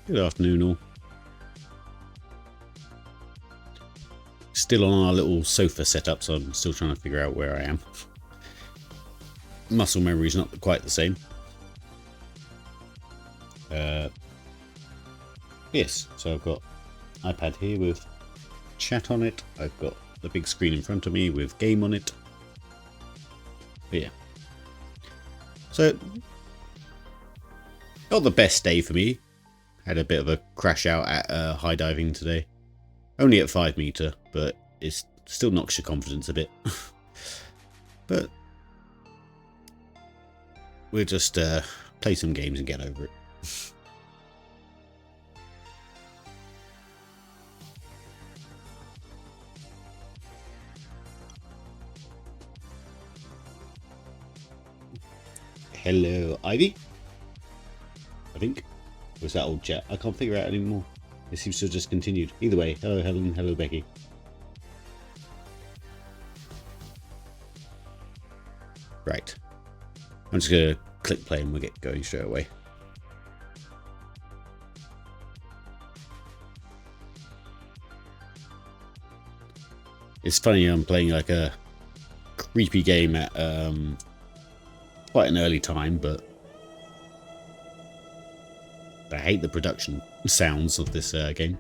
Good afternoon all. Still on our little sofa setup, so I'm still trying to figure out where I am. Muscle memory is not quite the same. Yes, so I've got iPad here with chat on it. I've got the big screen in front of me with game on it. But yeah. So, not the best day for me. Had a bit of a crash out at high diving today. Only at 5 meter, but it still knocks your confidence a bit. But we'll just play some games and get over it. Hello, Ivy. I think. Was that old chat? I can't figure it out anymore. It seems to have just continued. Either way, hello Helen, hello Becky. Right. I'm just going to click play and we'll get going straight away. It's funny, I'm playing like a creepy game at quite an early time, but I hate the production sounds of this game.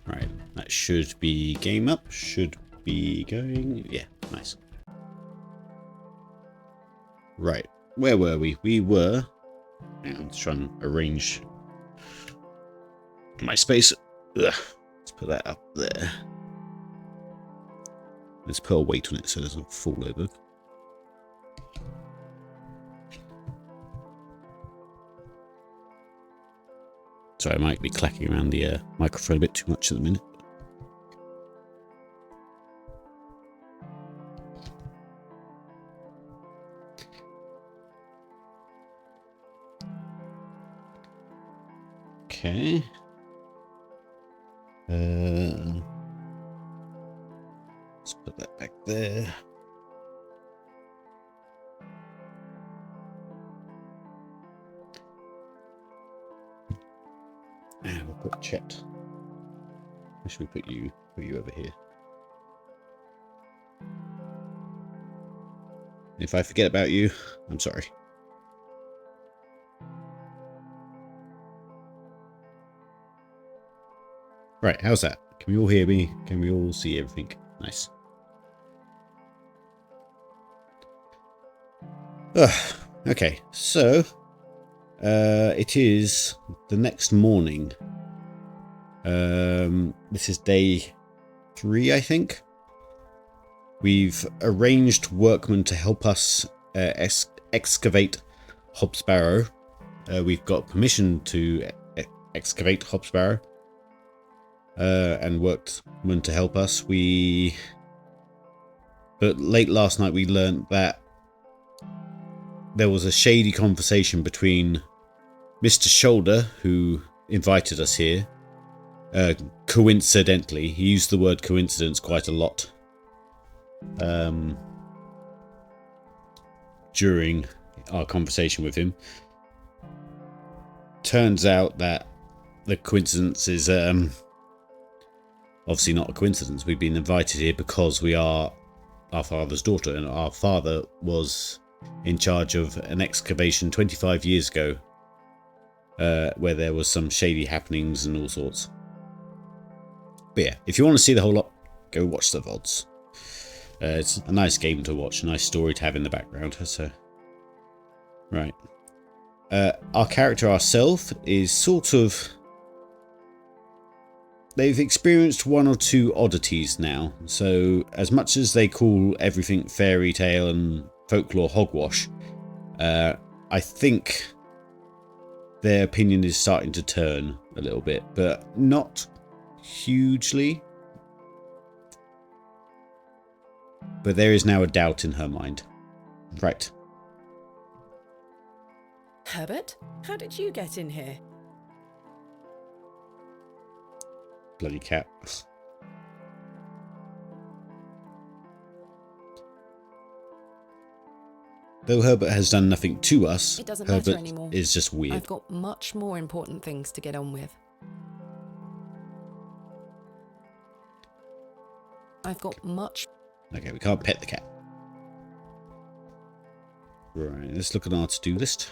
Right, that should be game up, should be going. Yeah, nice. Right, where were we? We were. Let's try and arrange my space. Ugh. Let's put that up there. Let's put a weight on it so it doesn't fall over. Sorry, I might be clacking around the microphone a bit too much at the minute. Okay. Let's put that back there. And we'll put chat. Where should we put you? Put you over here. If I forget about you, I'm sorry. Right, how's that? Can we all hear me? Can we all see everything? Nice. Okay, so it is the next morning. This is day 3, I think. We've arranged workmen to help us excavate Hobbs Barrow. We've got permission to excavate Hobbs Barrow. And workmen to help us. But late last night we learnt that there was a shady conversation between Mr. Shoulder, who invited us here. Coincidentally, he used the word coincidence quite a lot during our conversation with him. Turns out that the coincidence is obviously not a coincidence. We've been invited here because we are our father's daughter, and our father was in charge of an excavation 25 years ago where there was some shady happenings and all sorts. But yeah, if you want to see the whole lot, go watch the VODs. It's a nice game to watch, a nice story to have in the background. So, right. Our character ourselves is sort of... They've experienced 1 or 2 oddities now, so as much as they call everything fairy tale and folklore hogwash, I think their opinion is starting to turn a little bit, but not hugely. But there is now a doubt in her mind. Right. Herbert, how did you get in here? Bloody cat. Though Herbert has done nothing to us, It doesn't matter Herbert anymore. is just weird. I've got much more important things to get on with. I've got much... Okay, we can't pet the cat. Right, let's look at our to-do list.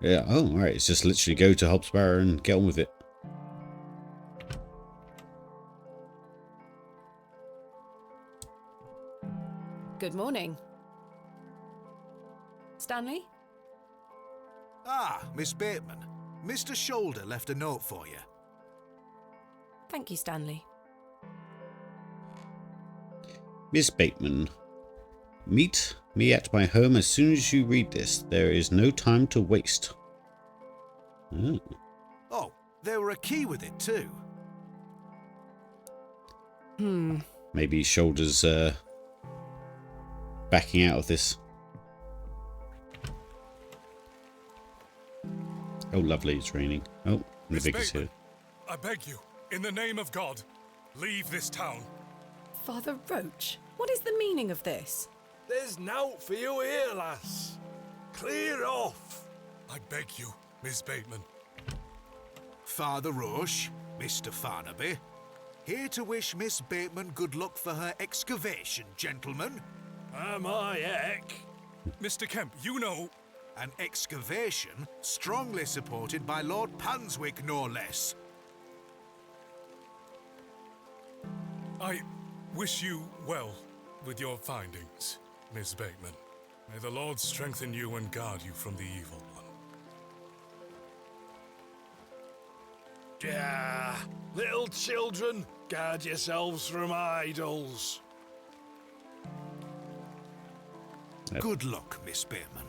Yeah, oh, alright, it's just literally go to Hobbs Barrow and get on with it. Good morning. Stanley? Ah, Miss Bateman. Mr. Shoulder left a note for you. Thank you, Stanley. Miss Bateman, meet me at my home as soon as you read this. There is no time to waste. Oh. Oh, there were a key with it too. Maybe Shoulders backing out of this. Oh, lovely, it's raining. Oh, the Miss vicar's here. Bateman, I beg you, in the name of God, leave this town. Father Roach, what is the meaning of this? There's nowt for you here, lass. Clear off. I beg you, Miss Bateman. Father Roche, Mr. Farnaby. Here to wish Miss Bateman good luck for her excavation, gentlemen. Am I heck? Mr. Kemp, you know... An excavation strongly supported by Lord Panswick, no less. I wish you well with your findings, Miss Bateman. May the Lord strengthen you and guard you from the evil one. Yeah, little children, guard yourselves from idols. Good luck, Miss Bateman.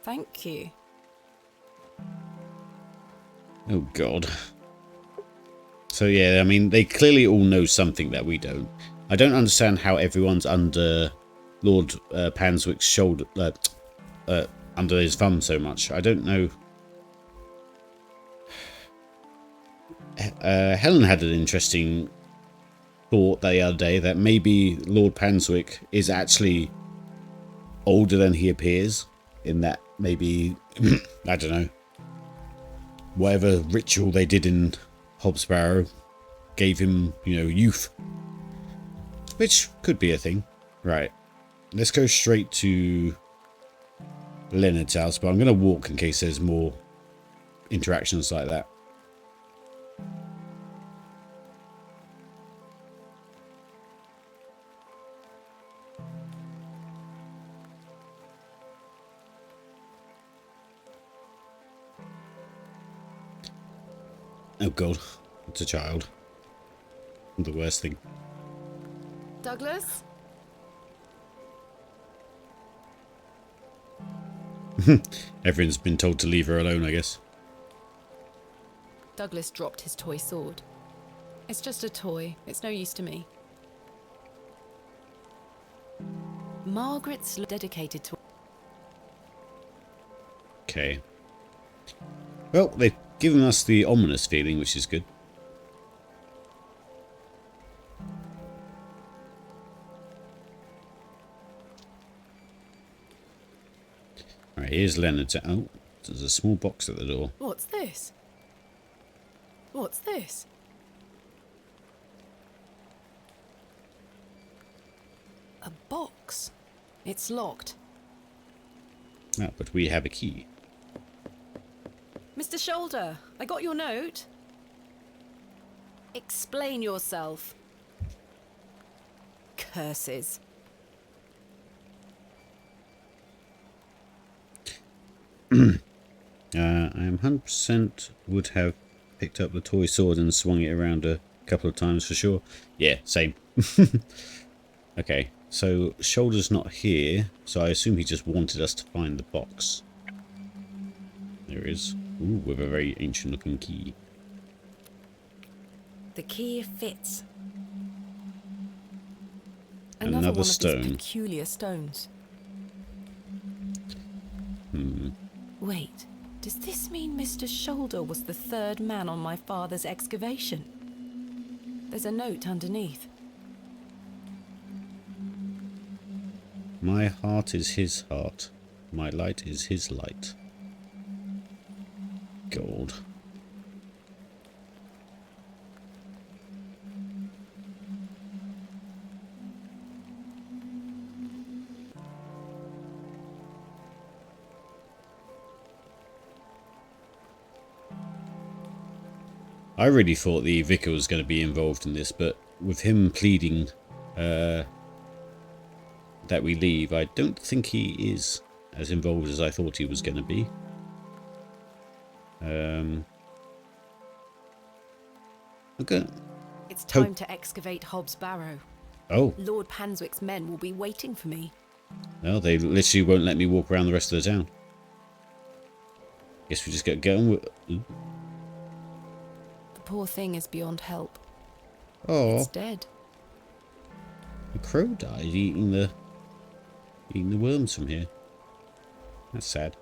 Thank you. Oh, God. So, yeah, I mean, they clearly all know something that we don't. I don't understand how everyone's under Lord Panswick's shoulder, under his thumb so much. I don't know. Helen had an interesting thought the other day that maybe Lord Panswick is actually older than he appears, in that maybe, I don't know, whatever ritual they did in Hobbs Barrow gave him, you know, youth. Which could be a thing. Right. Let's go straight to Leonard's house, but I'm going to walk in case there's more interactions like that. Oh God, it's a child. The worst thing. Douglas? Everyone's been told to leave her alone, I guess. Douglas dropped his toy sword. It's just a toy. It's no use to me. Margaret's dedicated to... Okay. Well, they've given us the ominous feeling, which is good. Alright, here's Leonard's. Oh, there's a small box at the door. What's this? What's this? A box. It's locked. Ah, but we have a key. Mr. Shoulder, I got your note. Explain yourself. Curses. I am 100% would have picked up the toy sword and swung it around a couple of times for sure. Yeah, same. Okay, so Shoulder's not here, so I assume he just wanted us to find the box. There it is. Ooh, with a very ancient looking key. The key fits. Another one stone. of these peculiar stones. Wait, does this mean Mr. Shoulder was the third man on my father's excavation? There's a note underneath. My heart is his heart. My light is his light. Gold. I really thought the vicar was going to be involved in this, but with him pleading that we leave, I don't think he is as involved as I thought he was going to be. Okay. It's time to excavate Hobbs Barrow. Oh, Lord Panswick's men will be waiting for me. well, they literally won't let me walk around the rest of the town. Guess we just get going with... The poor thing is beyond help. Oh, It's dead. the crow died eating the worms from here. That's sad.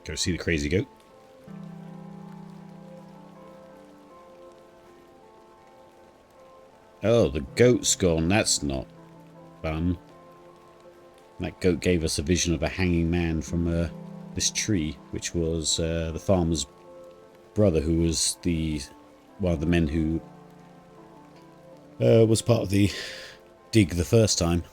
Go see the crazy goat. Oh, the goat's gone. That's not fun. That goat gave us a vision of a hanging man from this tree, which was the farmer's brother, who was one of the men who was part of the dig the first time.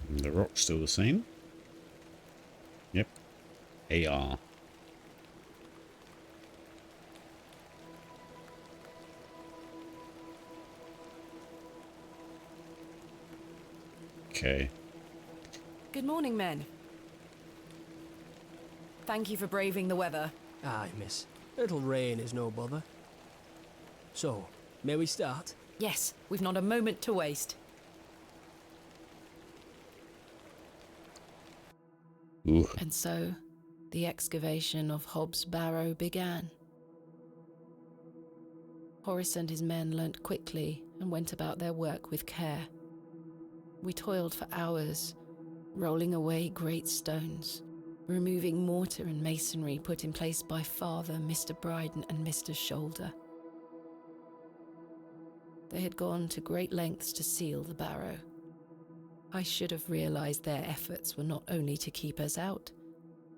The rock's still the same. Yep. AR. Okay. Good morning, men. Thank you for braving the weather. Aye, miss. Little rain is no bother. So, may we start? Yes, we've not a moment to waste. Ooh. And so, the excavation of Hobbs Barrow began. Horace and his men learnt quickly and went about their work with care. We toiled for hours, rolling away great stones, removing mortar and masonry put in place by Father, Mr. Bryden and Mr. Shoulder. They had gone to great lengths to seal the barrow. I should have realized their efforts were not only to keep us out,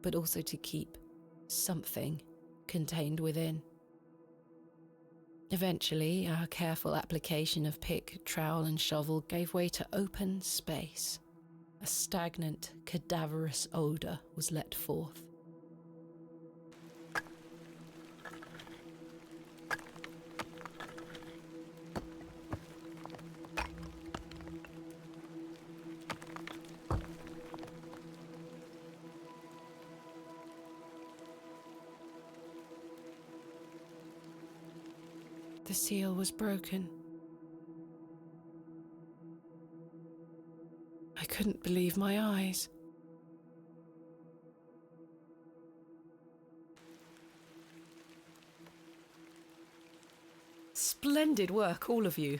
but also to keep something contained within. Eventually, our careful application of pick, trowel and shovel gave way to open space. A stagnant, cadaverous odour was let forth. The seal was broken. I couldn't believe my eyes. Splendid work, all of you.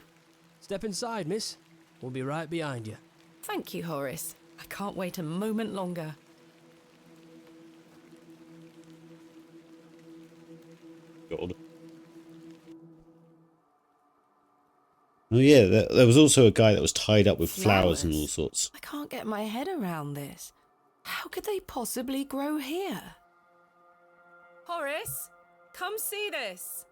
Step inside, miss. We'll be right behind you. Thank you, Horace. I can't wait a moment longer. God. Oh yeah, there was also a guy that was tied up with flowers and all sorts. I can't get my head around this. How could they possibly grow here? Horace, come see this.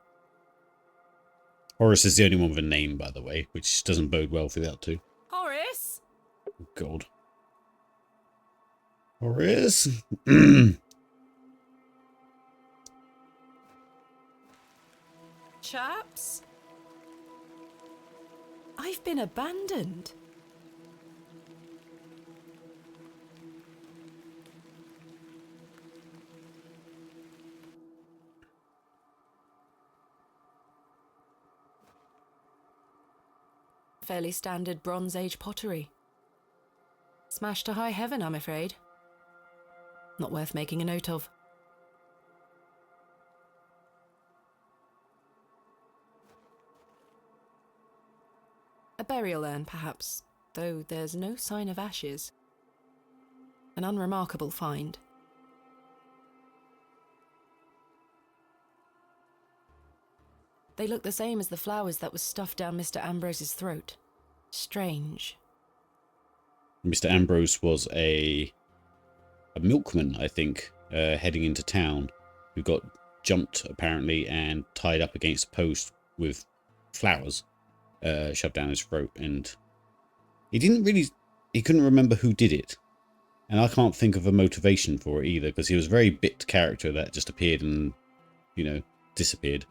Horace is the only one with a name, by the way, which doesn't bode well for the other two. Horace? Oh, God. Horace? Chaps? I've been abandoned. Fairly standard Bronze Age pottery. Smashed to high heaven, I'm afraid. Not worth making a note of. A burial urn, perhaps, though there's no sign of ashes. An unremarkable find. They look the same as the flowers that was stuffed down Mr. Ambrose's throat. Strange. Mr. Ambrose was a milkman, I think, heading into town, who got jumped apparently and tied up against a post with flowers shoved down his throat, and he couldn't remember who did it, and I can't think of a motivation for it either, because he was a very bit character that just appeared and, you know, disappeared.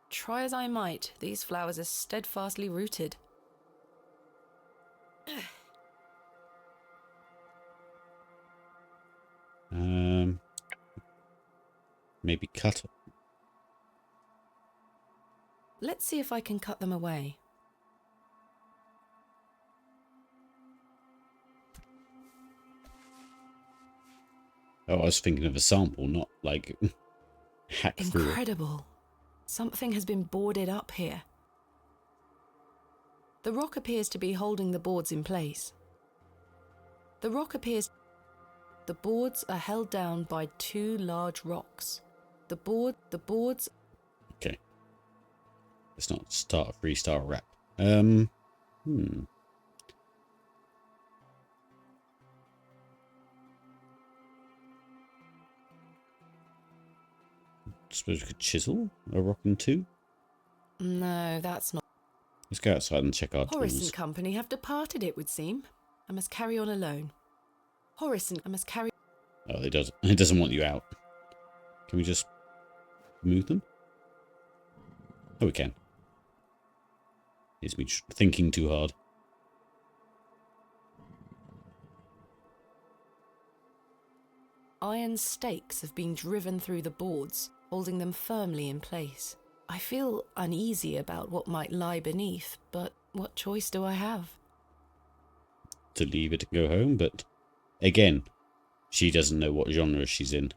Try as I might, these flowers are steadfastly rooted. Maybe cut. Let's see if I can cut them away. Oh, I was thinking of a sample, not like hack through it. Incredible. Something has been boarded up here. The rock appears to be holding the boards in place. The boards are held down by two large rocks. The boards... Okay. Let's not start a 3-star rap. Suppose we could chisel a rock in two? No, that's not... Let's go outside and check our Horace and tools. company have departed, it would seem. I must carry on alone. I must carry... Oh, it doesn't want you out. Can we just move them? Oh, we can. It's me thinking too hard. Iron stakes have been driven through the boards, holding them firmly in place. I feel uneasy about what might lie beneath, but what choice do I have? To leave it and go home, but again, she doesn't know what genre she's in.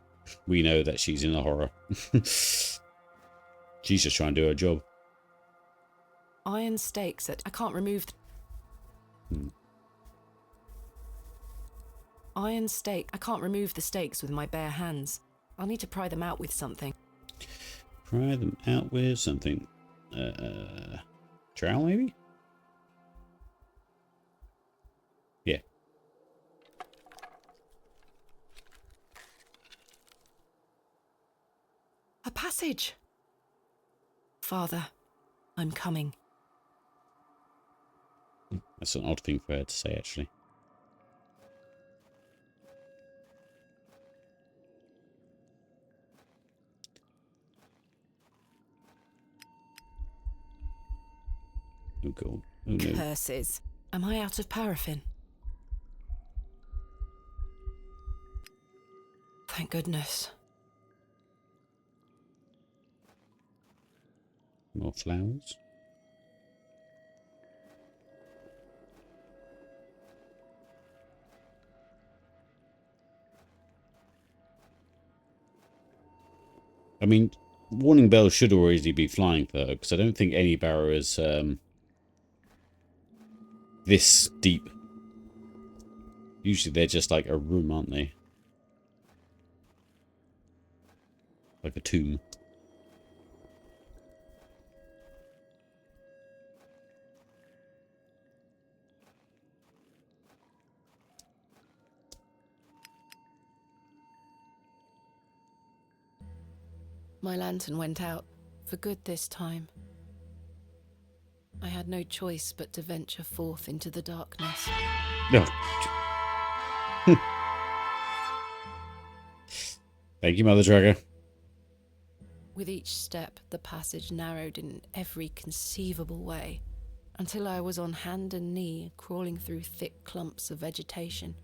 We know that she's in a horror. She's just trying to do her job. Iron stakes that I can't remove. Iron stake. I can't remove the stakes with my bare hands. I'll need to pry them out with something. Pry them out with something. Trowel, maybe? Yeah. A passage! Father, I'm coming. That's an odd thing for her to say, actually. Oh, God. Oh, no. Curses. Am I out of paraffin? Thank goodness. More flowers. I mean, warning bells should already be flying for her, because I don't think any Barrow is this deep. Usually they're just like a room, aren't they? Like a tomb. My lantern went out, for good this time. I had no choice but to venture forth into the darkness. No. Thank you, Mother Tracker. With each step, the passage narrowed in every conceivable way, until I was on hand and knee, crawling through thick clumps of vegetation.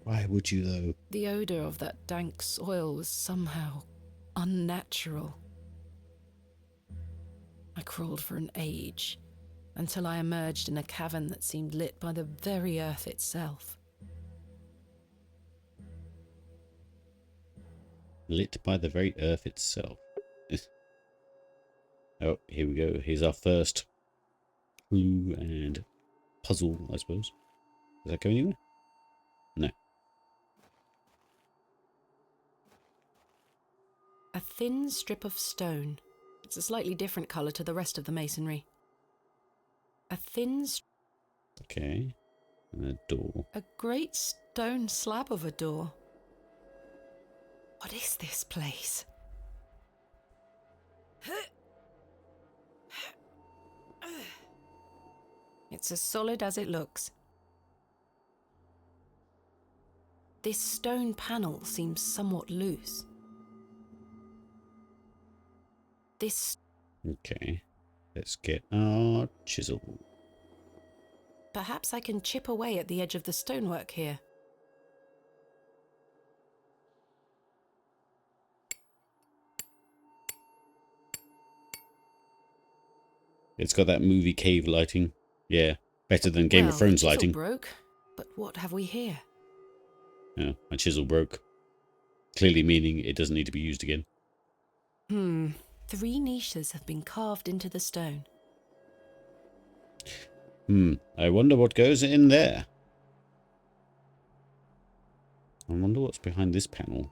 Why would you, though? The odour of that dank soil was somehow unnatural. I crawled for an age, until I emerged in a cavern that seemed lit by the very earth itself. lit by the very earth itself. Oh, here we go. Here's our first clue and puzzle, I suppose. Does that go anywhere? No. A thin strip of stone. It's a slightly different colour to the rest of the masonry. A thin... Okay. And a door. A great stone slab of a door. What is this place? It's as solid as it looks. This stone panel seems somewhat loose. This... Okay. Let's get our chisel. Perhaps I can chip away at the edge of the stonework here. It's got that movie cave lighting. Yeah. Better than Game of Thrones the chisel lighting. broke, but what have we here? Yeah, my chisel broke. Clearly meaning it doesn't need to be used again. 3 niches have been carved into the stone. I wonder what goes in there. I wonder what's behind this panel.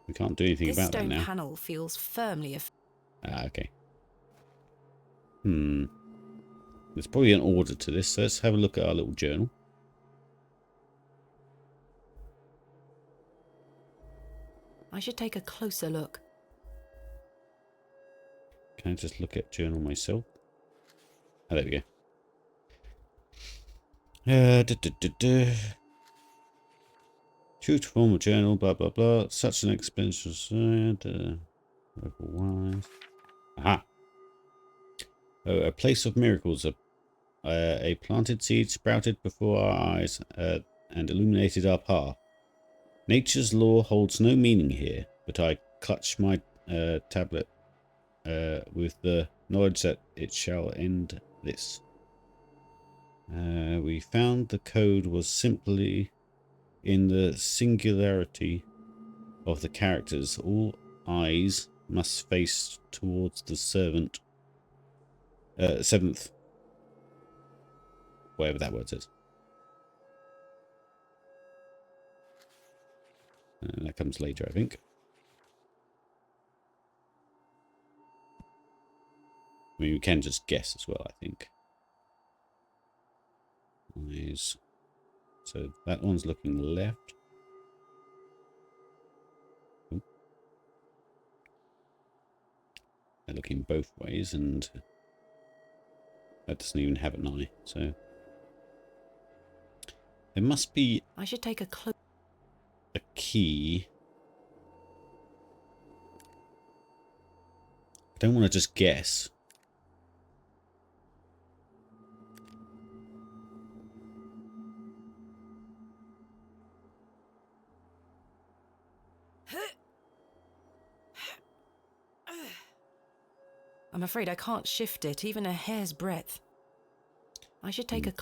We can't do anything This about that stone now. panel feels firmly... Okay. There's probably an order to this, so let's have a look at our little journal. I should take a closer look. Can I just look at journal myself? Oh, there we go. True to formal journal, blah blah blah. Such an expensive wise. Aha. Oh, a place of miracles. A planted seed sprouted before our eyes and illuminated our path. Nature's law holds no meaning here, but I clutch my tablet with the knowledge that it shall end this. We found the code was simply in the singularity of the characters. All eyes must face towards the seventh, whatever that word says. That comes later, I think. I mean, we can just guess as well, I think. Eyes. So that one's looking left. Oh. They're looking both ways, and that doesn't even have an eye, so there must be I should take a key. I don't want to just guess. I'm afraid I can't shift it, even a hair's breadth. I should take a...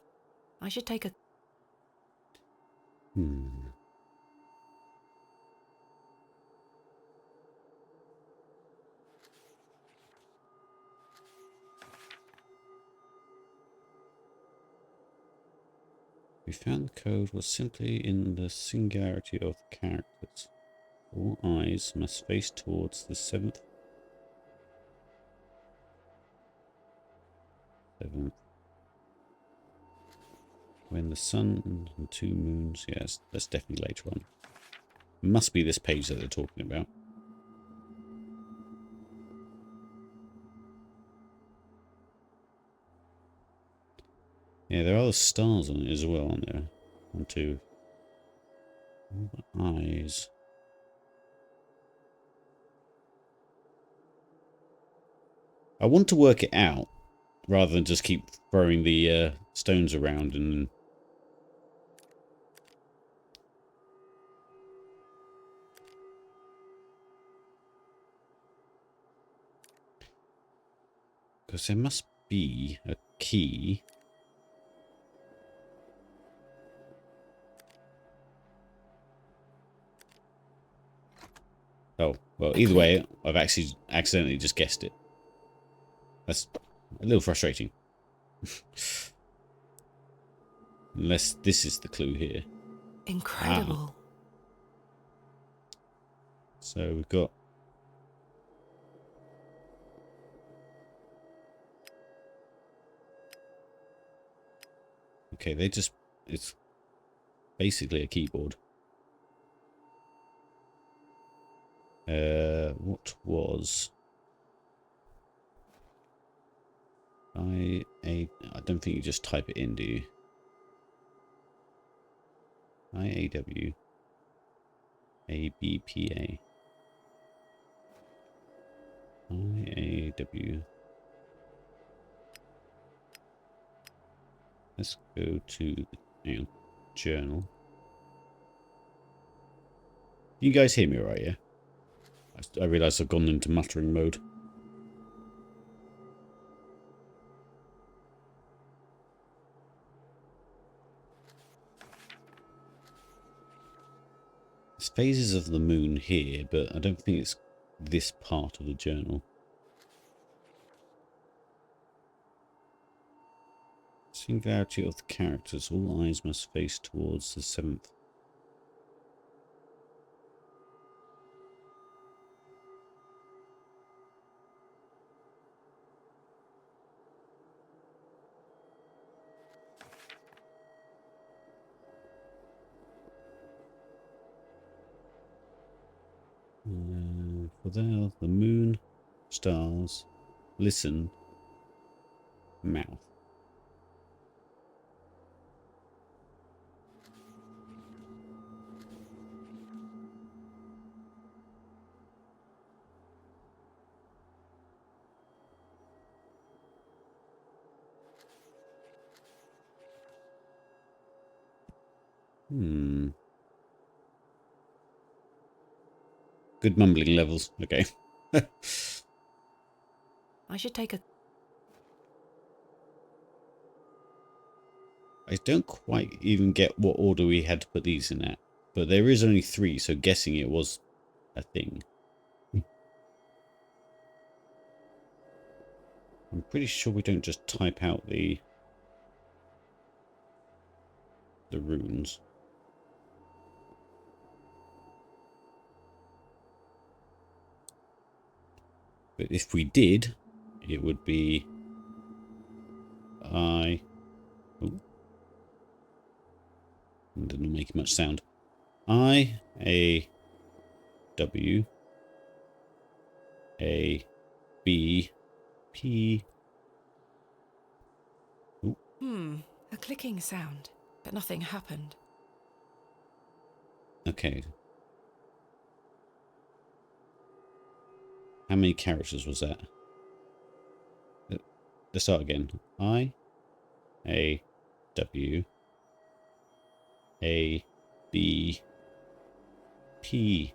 We found the code was simply in the singularity of the characters. All eyes must face towards the seventh. When the sun and 2 moons. Yes, that's definitely later on. Must be this page that they're talking about. Yeah, there are the stars on it as well, aren't there? 1, 2. Eyes. I want to work it out rather than just keep throwing the stones around and... Because there must be a key. Oh, well, A either click. way, I've actually accidentally just guessed it. That's a little frustrating. Unless this is the clue here. Incredible. So we've got... Okay, they just... It's basically a keyboard. What was... I don't think you just type it in, do you? IAW ABPA IAW. Let's go to the journal. You guys hear me all right, yeah? I realise I've gone into muttering mode. There's phases of the moon here, but I don't think it's this part of the journal. Singularity of the characters. All eyes must face towards the seventh. For there, the moon, stars, listen, mouth. Good mumbling levels. Okay. I should take a... I don't quite even get what order we had to put these in at. But there is only 3, so guessing it was a thing. I'm pretty sure we don't just type out the runes. But if we did, it would be I... Oh. It didn't make much sound. I, A, W, A, B, P... Oh. A clicking sound, but nothing happened. Okay. How many characters was that? Let's start again. I, A, W, A, B, P,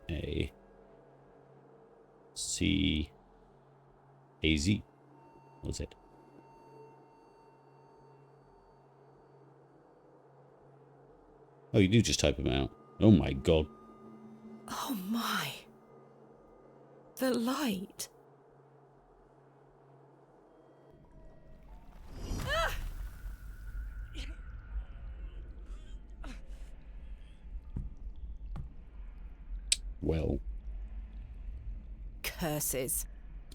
A, C, A, Z. What was it? Oh, you do just type them out. Oh my god. Oh my. The light. Well. Curses.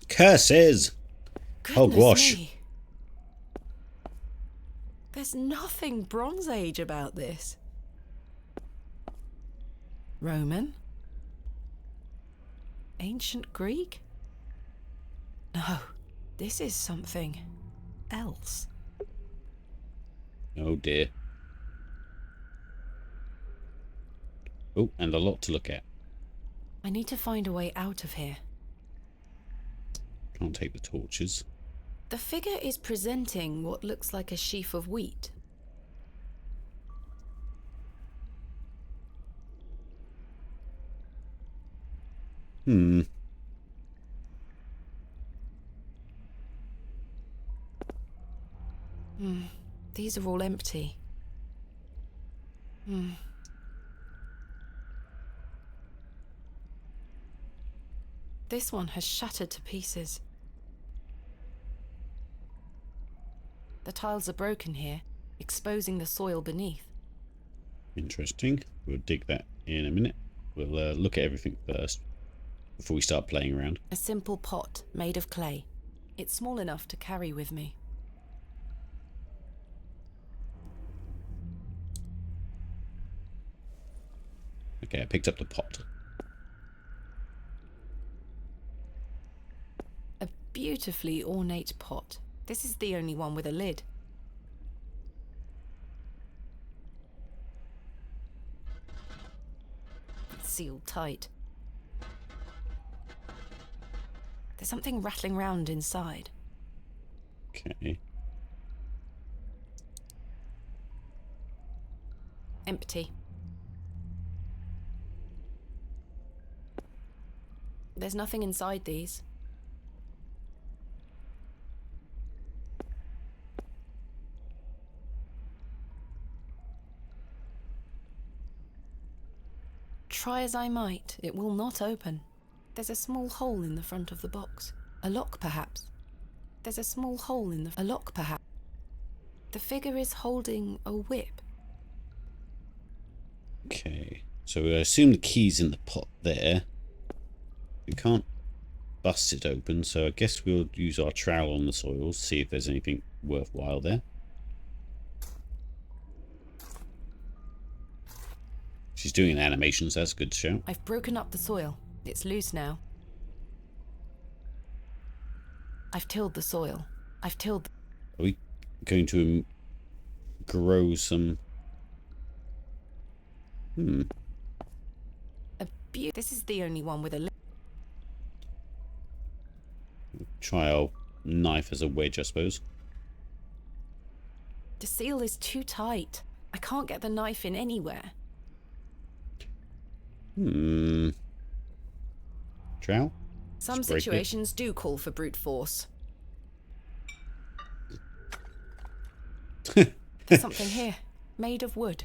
Curses! Hogwash. Me. There's nothing Bronze Age about this. Roman? Ancient Greek? No, this is something else. Oh dear. Oh, and a lot to look at. I need to find a way out of here. Can't take the torches. The figure is presenting what looks like a sheaf of wheat. These are all empty. This one has shattered to pieces. The tiles are broken here, exposing the soil beneath. Interesting. We'll dig that in a minute. We'll look at everything first before we start playing around. A simple pot made of clay. It's small enough to carry with me. Okay, I picked up the pot. A beautifully ornate pot. This is the only one with a lid. It's sealed tight. There's something rattling round inside. Okay. Empty. There's nothing inside these. Try as I might, it will not open. There's a small hole in the front of the box. A lock, perhaps. There's a small hole in a lock, perhaps. The figure is holding a whip. Okay. So I assume the key's in the pot there. We can't bust it open, so I guess we'll use our trowel on the soil, see if there's anything worthwhile there. She's doing animations, that's a good show. I've broken up the soil. It's loose now. I've tilled the soil. I've tilled... Are we going to grow some... This is the only one with a lid. Try our knife as a wedge, I suppose. The seal is too tight. I can't get the knife in anywhere. Trowel? Some Let's break it. situations do call for brute force. There's something here, made of wood.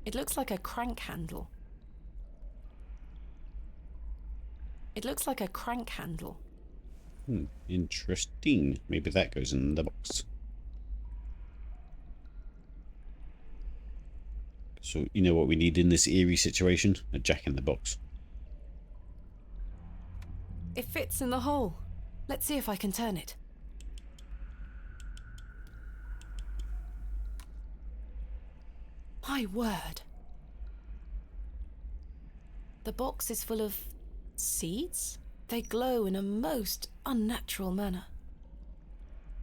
It looks like a crank handle. It looks like a crank handle. Interesting. Maybe that goes in the box. So, you know what we need in this eerie situation? A jack-in-the-box. It fits in the hole. Let's see if I can turn it. My word. The box is full of seeds? They glow in a most unnatural manner.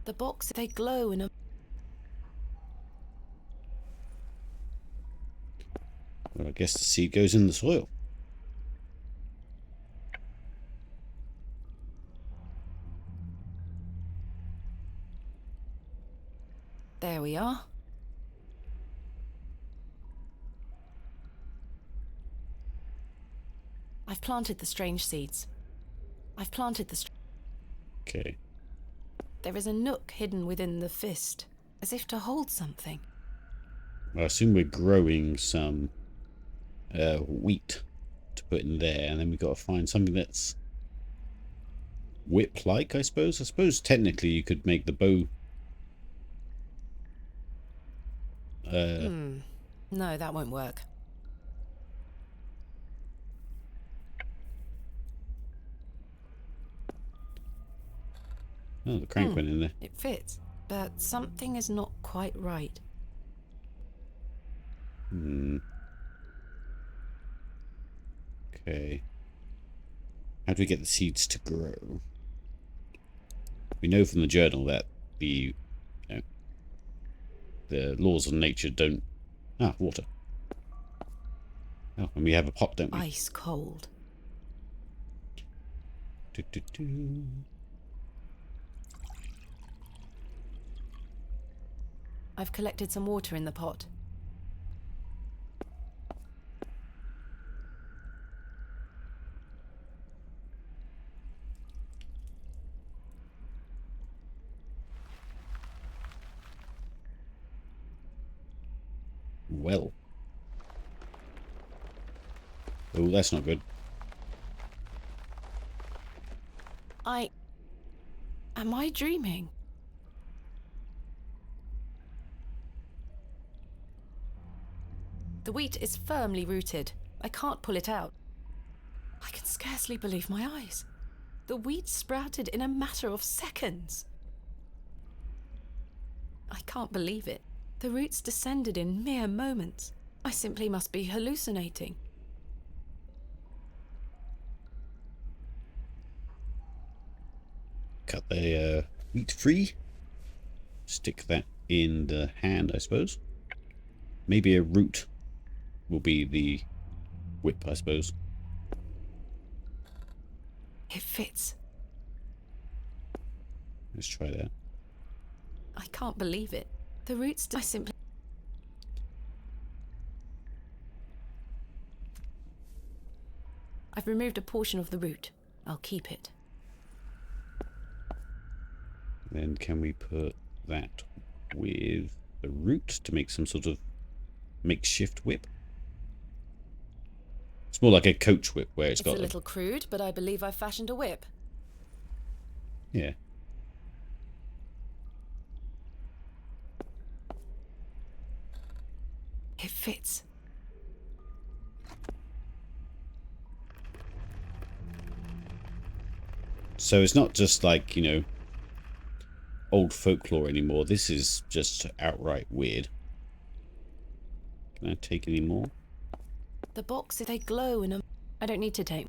The box, they glow in a... Well, I guess the seed goes in the soil. There we are. I've planted the strange seeds. I've planted the... Okay. There is a nook hidden within the fist, as if to hold something. I assume we're growing some wheat to put in there, and then we've got to find something that's whip-like, I suppose. I suppose technically you could make the bow... No, that won't work. Oh, the crank went in there. It fits, but something is not quite right. Okay. How do we get the seeds to grow? We know from the journal that the laws of nature don't... Ah, water. Oh, and we have a pot, don't we? Ice cold. Do. I've collected some water in the pot. Well. Oh, that's not good. Am I dreaming? The wheat is firmly rooted. I can't pull it out. I can scarcely believe my eyes. The wheat sprouted in a matter of seconds. I can't believe it. The roots descended in mere moments. I simply must be hallucinating. Cut the wheat free. Stick that in the hand, I suppose. Maybe a root will be the whip, I suppose. It fits. Let's try that. I can't believe it. The roots, I simply... I've removed a portion of the root. I'll keep it. Then can we put that with the root to make some sort of makeshift whip? It's more like a coach whip where it's got a little crude, but I believe I've fashioned a whip. Yeah. It fits. So it's not just like, you know, old folklore anymore. This is just outright weird. Can I take any more? The boxes, they glow in a... I don't need to take...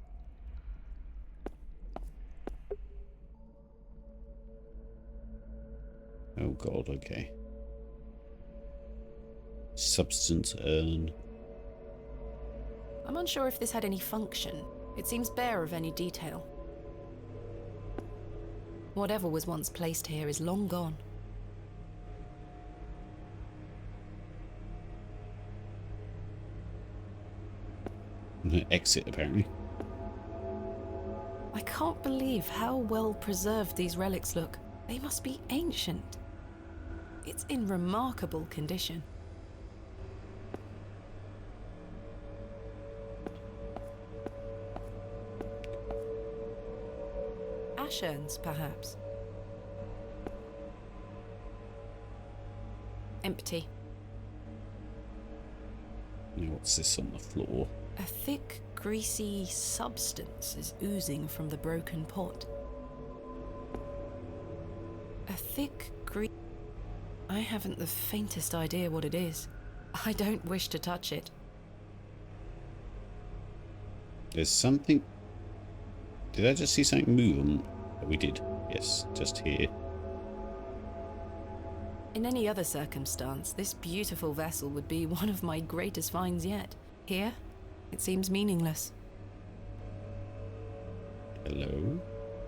Oh god, okay. Substance urn. I'm unsure if this had any function. It seems bare of any detail. Whatever was once placed here is long gone. Exit, apparently. I can't believe how well preserved these relics look. They must be ancient. It's in remarkable condition. Ash urns, perhaps. Empty. Now what's this on the floor? A thick, greasy substance is oozing from the broken pot. A thick, I haven't the faintest idea what it is. I don't wish to touch it. There's something... Did I just see something move on? Oh, we did. Yes, just here. In any other circumstance, this beautiful vessel would be one of my greatest finds yet. Here, it seems meaningless. Hello?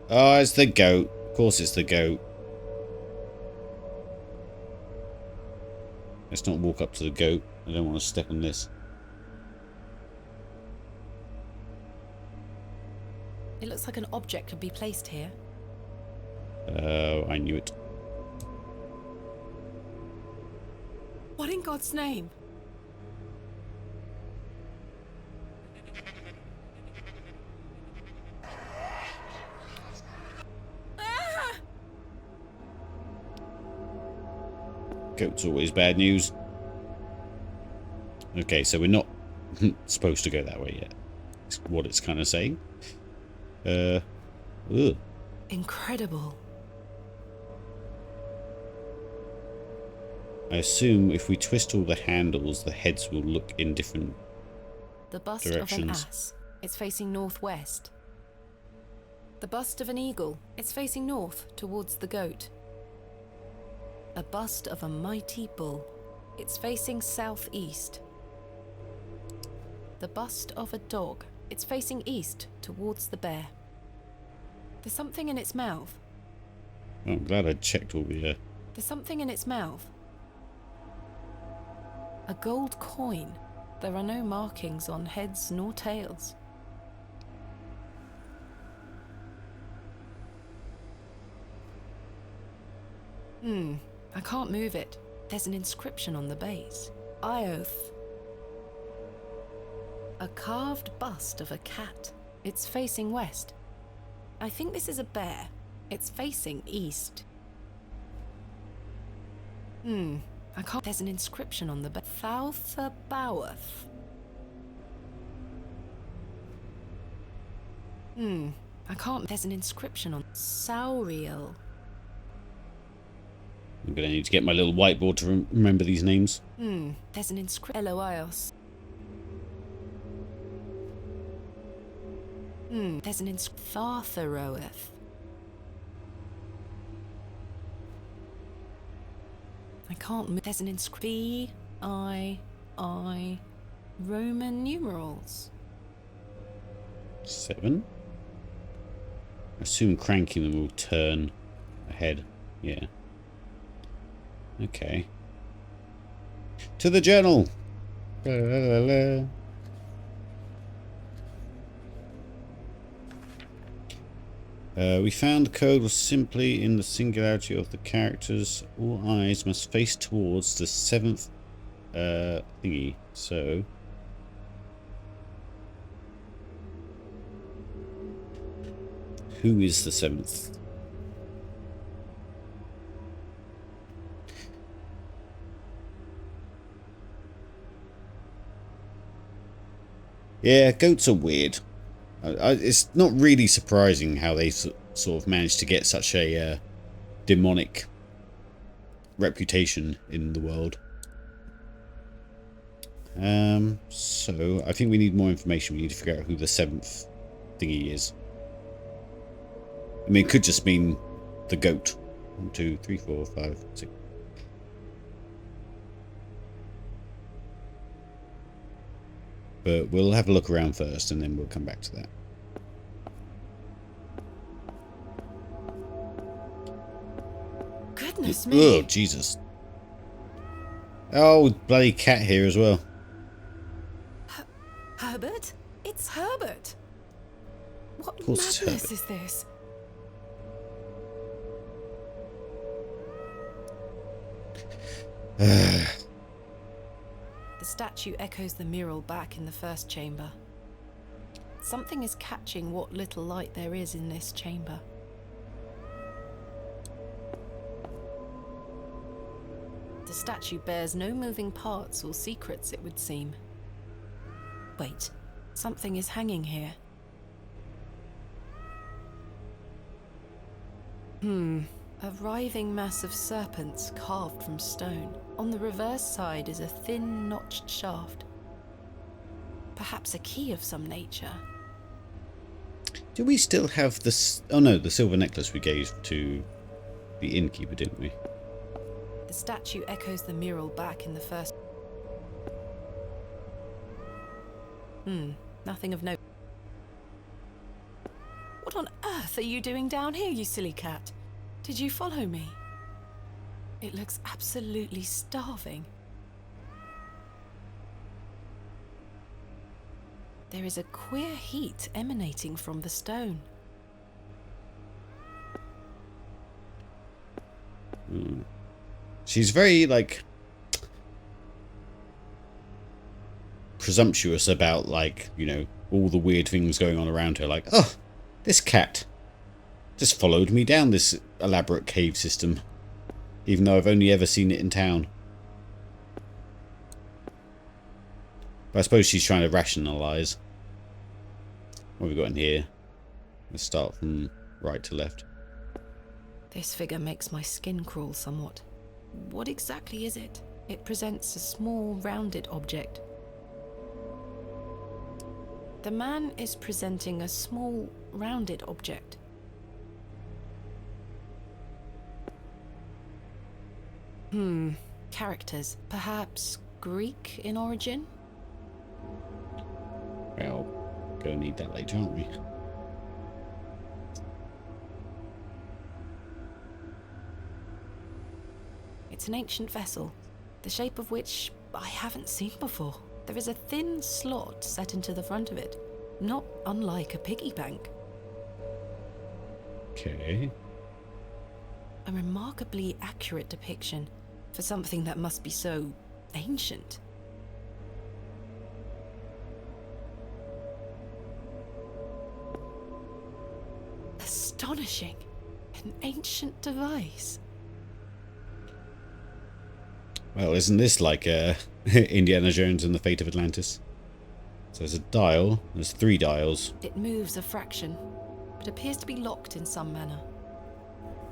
Oh, it's the goat. Of course it's the goat. Let's not walk up to the goat. I don't want to step on this. It looks like an object could be placed here. Oh, I knew it. What in God's name? Goat's always bad news. Okay, so we're not supposed to go that way yet. That's what it's kind of saying. Ugh. Incredible. I assume if we twist all the handles, the heads will look in different The bust directions. of an ass. It's facing northwest. The bust of an eagle. It's facing north towards the goat. A bust of a mighty bull. It's facing southeast. The bust of a dog. It's facing east towards the bear. There's something in its mouth. Oh, I'm glad I checked all the... There's something in its mouth. A gold coin. There are no markings on heads nor tails. I can't move it. There's an inscription on the base. Ioth. A carved bust of a cat. It's facing west. I think this is a bear. It's facing east. I can't. There's an inscription on the Thoutha Bowerth. I can't. There's an inscription on Sauriel. I'm going to need to get my little whiteboard to remember these names. There's an inscription. Eloios. There's an inscription. Thartharoeth. I can't move. There's an inscription. I. Roman numerals. 7. I assume cranking them will turn ahead. Yeah. Okay. To the journal. La, la, la, la. We found the code was simply in the singularity of the characters. All eyes must face towards the 7th thingy. So who is the 7th? Yeah, goats are weird. It's not really surprising how they sort of managed to get such a demonic reputation in the world. So I think we need more information. We need to figure out who the 7th thingy is. I mean, it could just mean the goat. 1, 2, 3, 4, 5, 6. But we'll have a look around first, and then we'll come back to that. Goodness me. Oh, Jesus. Oh, bloody cat here as well. Herbert? It's Herbert. What Of course it's madness Herbert. is this? The statue echoes the mural back in the first chamber. Something is catching what little light there is in this chamber. The statue bears no moving parts or secrets, it would seem. Wait, something is hanging here. A writhing mass of serpents carved from stone. On the reverse side is a thin, notched shaft. Perhaps a key of some nature. Do we still have this? Oh no, the silver necklace we gave to the innkeeper, didn't we? The statue echoes the mural back in the first... nothing of note. What on earth are you doing down here, you silly cat? Did you follow me? It looks absolutely starving. There is a queer heat emanating from the stone. She's very, like, presumptuous about, like, you know, all the weird things going on around her. Like, oh, this cat just followed me down this elaborate cave system, even though I've only ever seen it in town. But I suppose she's trying to rationalise. What have we got in here? Let's start from right to left. This figure makes my skin crawl somewhat. What exactly is it? It presents a small, rounded object. The man is presenting a small, rounded object. Characters. Perhaps Greek in origin? Well, gonna need that later, aren't we? It's an ancient vessel, the shape of which I haven't seen before. There is a thin slot set into the front of it, not unlike a piggy bank. Okay. A remarkably accurate depiction for something that must be so ancient. Astonishing. An ancient device. Well, isn't this like Indiana Jones and the Fate of Atlantis? So there's a dial. There's 3 dials. It moves a fraction, but appears to be locked in some manner.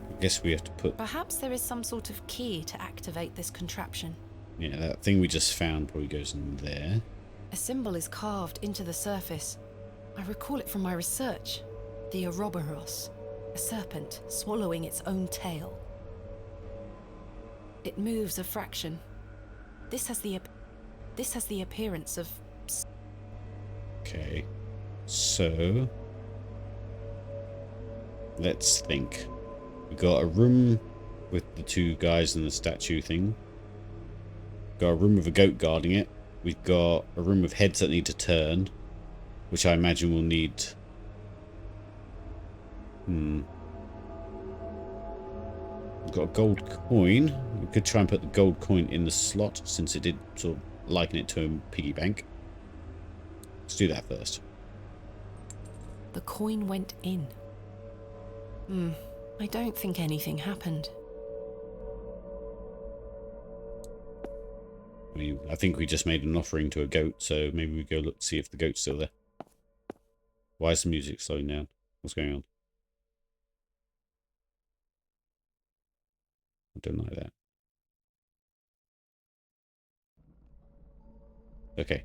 I guess we have to put... Perhaps there is some sort of key to activate this contraption. Yeah, that thing we just found probably goes in there. A symbol is carved into the surface. I recall it from my research. The Ouroboros, a serpent swallowing its own tail. It moves a fraction. This has the appearance of... Okay. So... let's think. We got a room with the 2 guys and the statue thing. Got a room with a goat guarding it. We've got a room with heads that need to turn, which I imagine will need... We've got a gold coin. We could try and put the gold coin in the slot, since it did sort of liken it to a piggy bank. Let's do that first. The coin went in. I don't think anything happened. I think we just made an offering to a goat, so maybe we go look to see if the goat's still there. Why is the music slowing down? What's going on? I don't like that. Okay.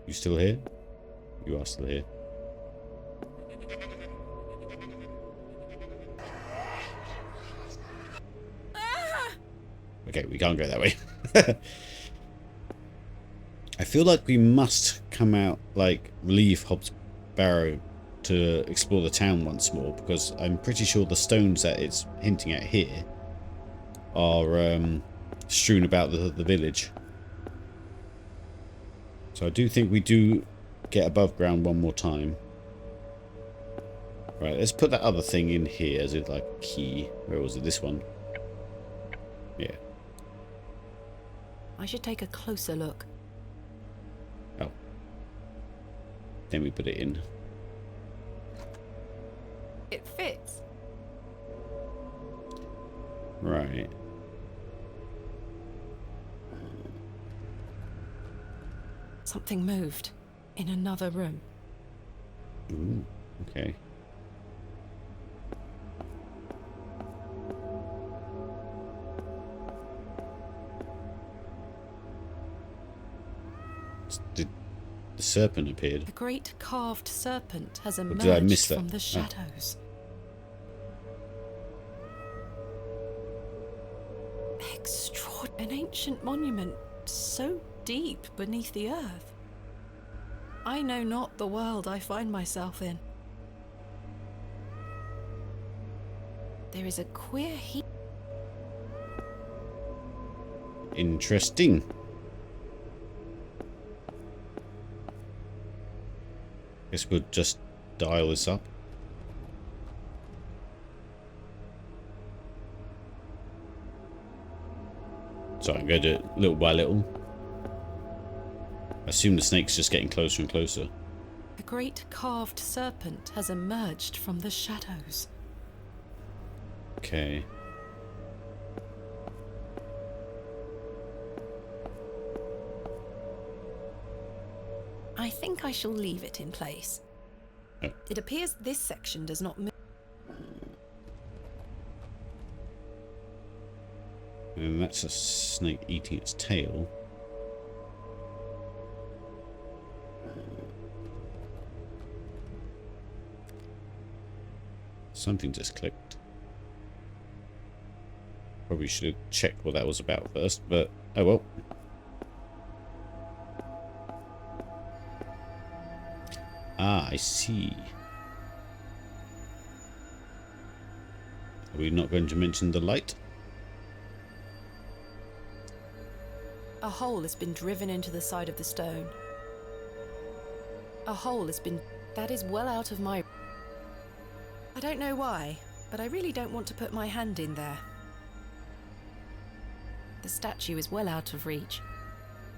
You still here? You are still here. Okay, we can't go that way. I feel like we must come out, like, relieve Hobbs Barrow to explore the town once more, because I'm pretty sure the stones that it's hinting at here are strewn about the village. So I do think we do get above ground one more time. Right, let's put that other thing in here as like a key. Where was it? This one? Yeah. I should take a closer look. Oh. Then we put it in. It fits. Right. Something moved in another room. Ooh, okay. Did the serpent appeared? A great carved serpent has did I miss emerged that? from the Oh. shadows. Extraordinary. An ancient monument so deep beneath the earth. I know not the world I find myself in. There is a queer heat. Interesting. Guess we'll just dial this up. So I'm going to do it little by little. I assume the snake's just getting closer and closer. A great carved serpent has emerged from the shadows. Okay. I think I shall leave it in place. Oh. It appears this section does not move. And that's a snake eating its tail. Something just clicked. Probably should have checked what that was about first, but oh well. Ah, I see. Are we not going to mention the light? A hole has been driven into the side of the stone. A hole has been... That is well out of my... I don't know why, but I really don't want to put my hand in there. The statue is well out of reach.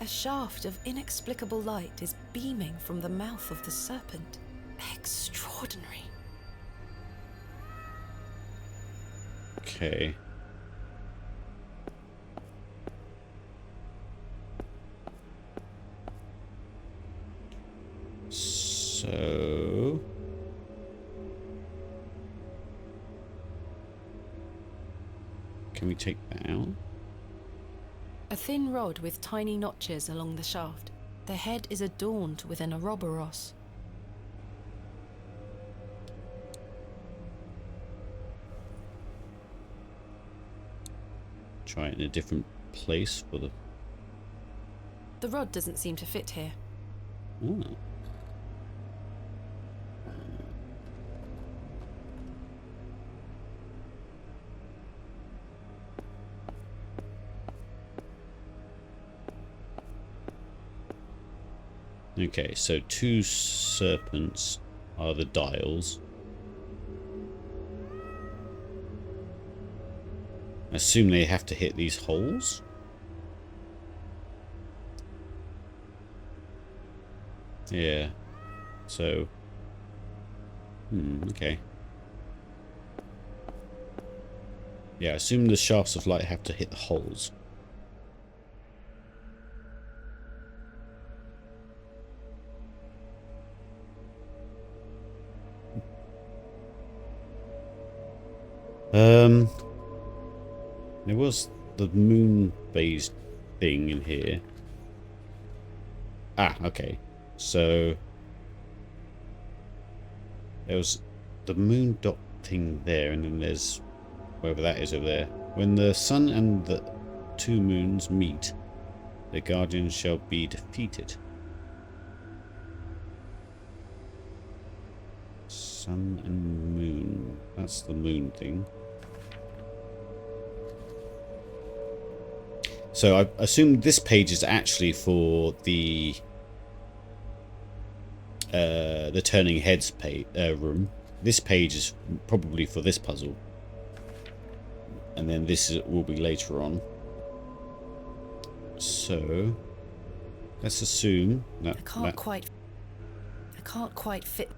A shaft of inexplicable light is beaming from the mouth of the serpent. Extraordinary. Okay. So... can we take that out? A thin rod with tiny notches along the shaft. The head is adorned with an Ouroboros. Try it in a different place for the... The rod doesn't seem to fit here. Oh. Okay, so 2 serpents are the dials. I assume they have to hit these holes. Yeah. So. Okay. Yeah, I assume the shafts of light have to hit the holes. There was the moon-based thing in here. Ah, okay. So there was the moon dot thing there, and then there's wherever that is over there. When the sun and the 2 moons meet, the guardians shall be defeated. Sun and moon. That's the moon thing. So I assume this page is actually for the turning heads room. This page is probably for this puzzle, and then this will be later on. So let's assume that I can't quite fit.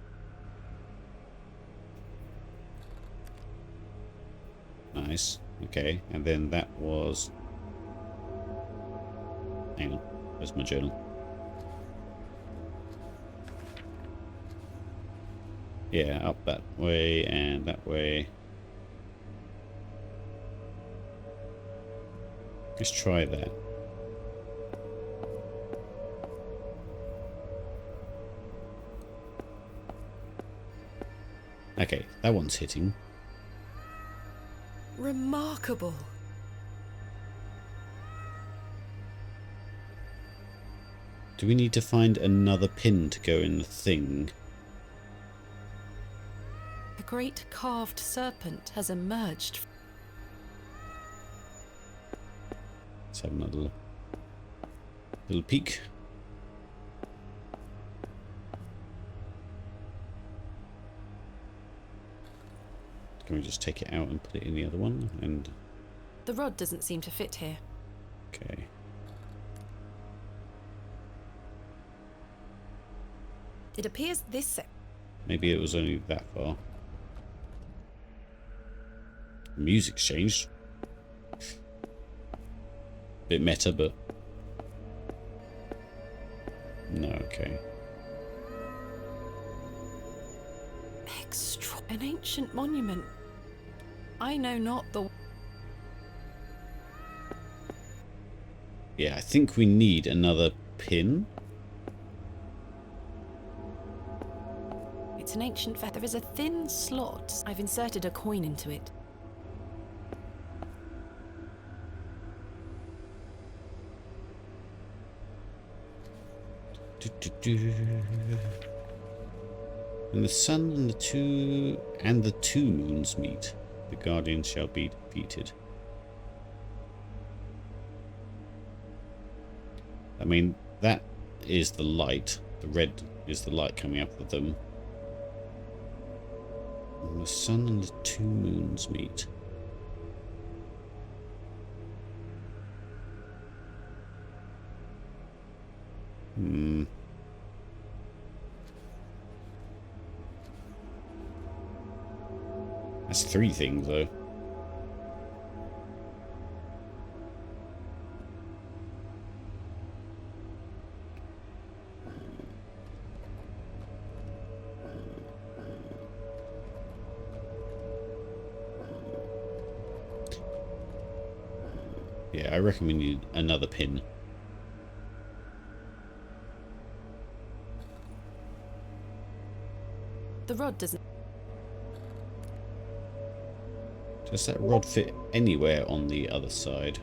Nice. Okay, and then that was... hang on, where's my journal? Yeah, up that way and that way. Let's try that. Okay, that one's hitting. Remarkable. Do we need to find another pin to go in the thing? A great carved serpent has emerged. Let's have another little peek. Can we just take it out and put it in the other one? And The rod doesn't seem to fit here. okay. It appears this Maybe it was only that far. The music's changed. Bit meta, but no, okay. an ancient monument. I know not the... Yeah, I think we need another pin. It's an ancient fact. There is a thin slot. I've inserted a coin into it. When the sun and the two moons meet, the guardian shall be defeated. I mean, that is the light. The red is the light coming up of them. When the sun and the two moons meet. Hmm. That's 3 things, though. Yeah, I reckon we need another pin. The rod doesn't. Does that rod fit anywhere on the other side?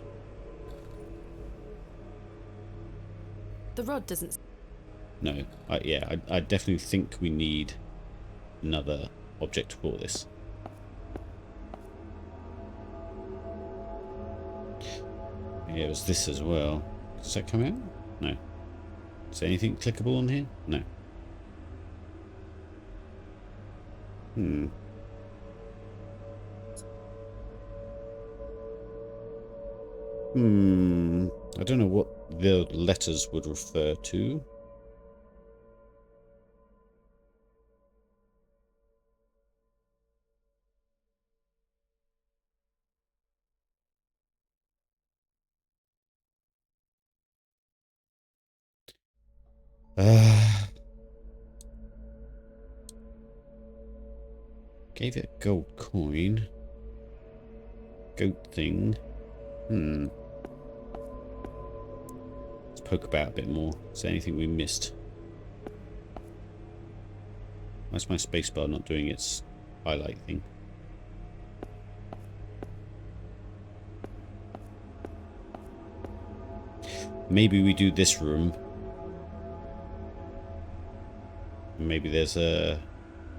The rod doesn't. No. I definitely think we need another object for this. Yeah, it was this as well. Does that come out? No. Is there anything clickable on here? No. Hmm. I don't know what the letters would refer to. Gave it a gold coin. Goat thing. Let's poke about a bit more. Is there anything we missed? Why's my spacebar not doing its highlight thing? Maybe we do this room. Maybe there's a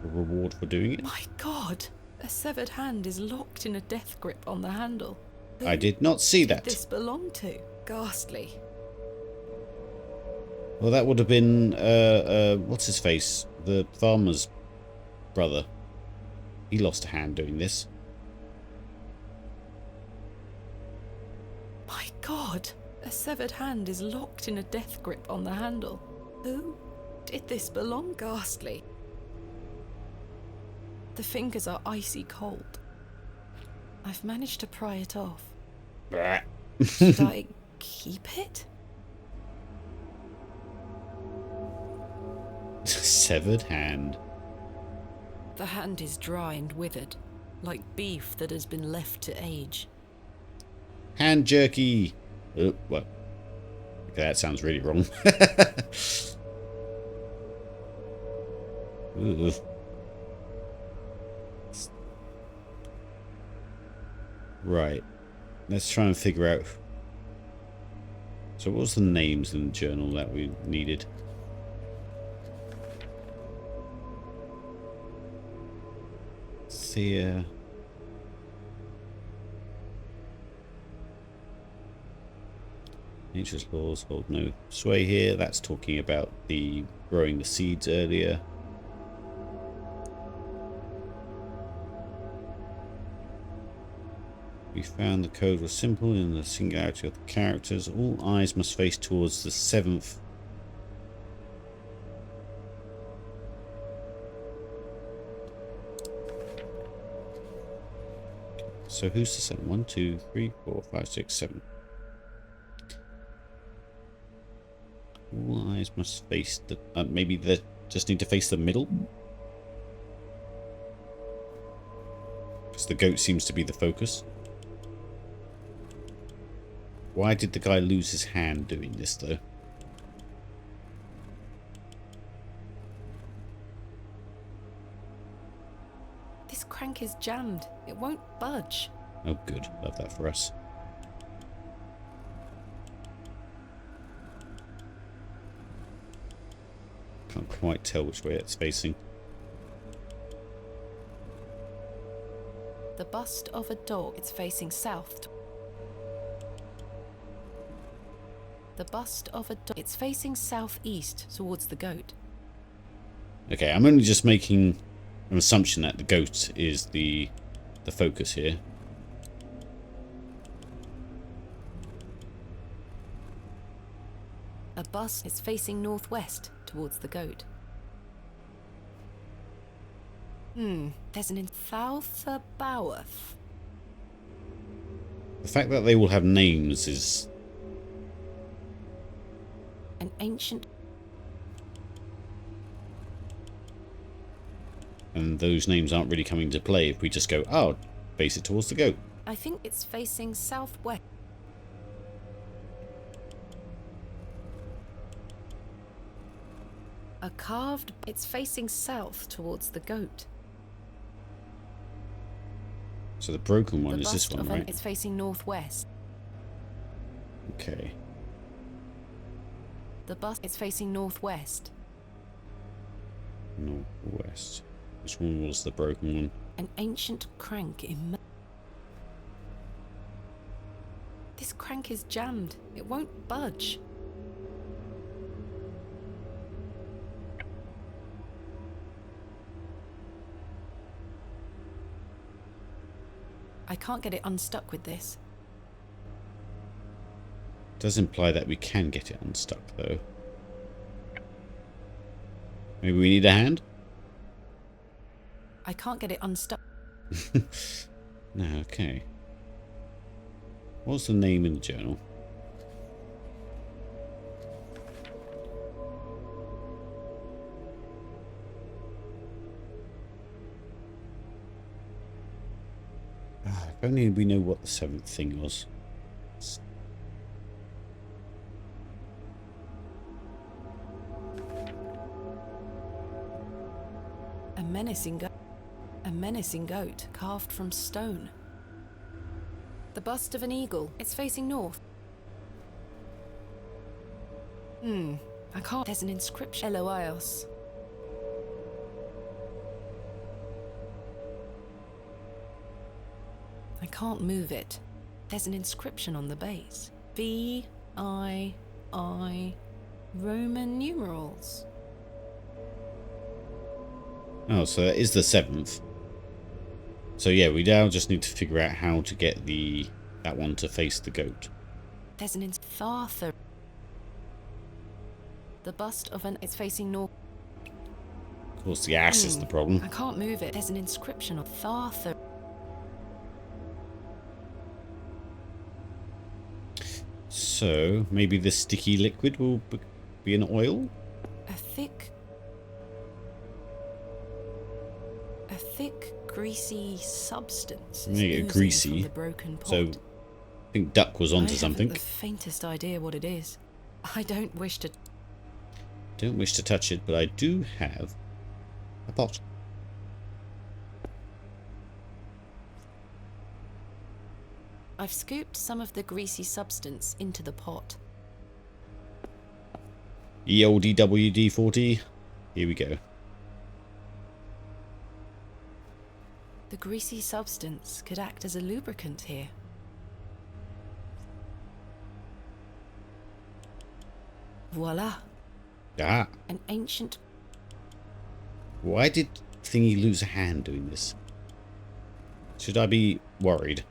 reward for doing it. My God! A severed hand is locked in a death grip on the handle. I did not see that. This belonged to. Ghastly. Well, that would have been, what's his face? The farmer's brother. He lost a hand doing this. My God! A severed hand is locked in a death grip on the handle. Who did this belong? Ghastly. The fingers are icy cold. I've managed to pry it off. Should I keep it? Severed hand. The hand is dry and withered, like beef that has been left to age. Hand jerky. Oh, well, okay, that sounds really wrong. Ooh. Right. Let's try and figure out. So what was the names in the journal that we needed? Thea. Nature's laws hold no sway here. That's talking about the growing the seeds earlier. We found the code was simple in the singularity of the characters. All eyes must face towards the 7th. So who's the 7? 1, 2, 3, 4, 5, 6, 7. All eyes must face the... maybe they just need to face the middle? Because the goat seems to be the focus. Why did the guy lose his hand doing this, though? This crank is jammed. It won't budge. Oh, good. Love that for us. Can't quite tell which way it's facing. The bust of a dog. It's facing south. The bust of a dog. It's facing southeast towards the goat. Okay, I'm only just making an assumption that the goat is the focus here. A bust is facing northwest towards the goat. There's an in South Boworth. The fact that they all have names is... An ancient... And those names aren't really coming to play if we just go, oh, face it towards the goat. I think it's facing southwest. A carved... It's facing south towards the goat. So the broken one The is this bust one, of right? It's facing northwest. Okay. The bust... It's facing northwest. Northwest. Which one was the broken one? An ancient crank in... This crank is jammed. It won't budge. I can't get it unstuck with this. Does imply that we can get it unstuck, though. Maybe we need a hand? I can't get it unstuck. No, okay. What's the name in the journal? If only we know what the 7th thing was. A menacing goat carved from stone. The bust of an eagle. It's facing north. I can't... There's an inscription. Eloios. I can't move it. There's an inscription on the base. V-I-I... Roman numerals. Oh, so that is the 7th. So yeah, we now just need to figure out how to get that one to face the goat. There's an Tharther. The bust of an... It's facing north. Of course, the ass is the problem. I can't move it. There's an inscription of Tharther. So maybe the sticky liquid will be an oil? A thick, greasy substance is Yeah, oozing greasy. from the broken pot. So I think Duck was onto I something. haven't the faintest idea what it is. I don't wish to... Don't wish to touch it, but I do have a pot. I've scooped some of the greasy substance into the pot. EODWD40. Here we go. The greasy substance could act as a lubricant here. Voila! Ah, An ancient... why did Thingy lose a hand doing this? Should I be worried?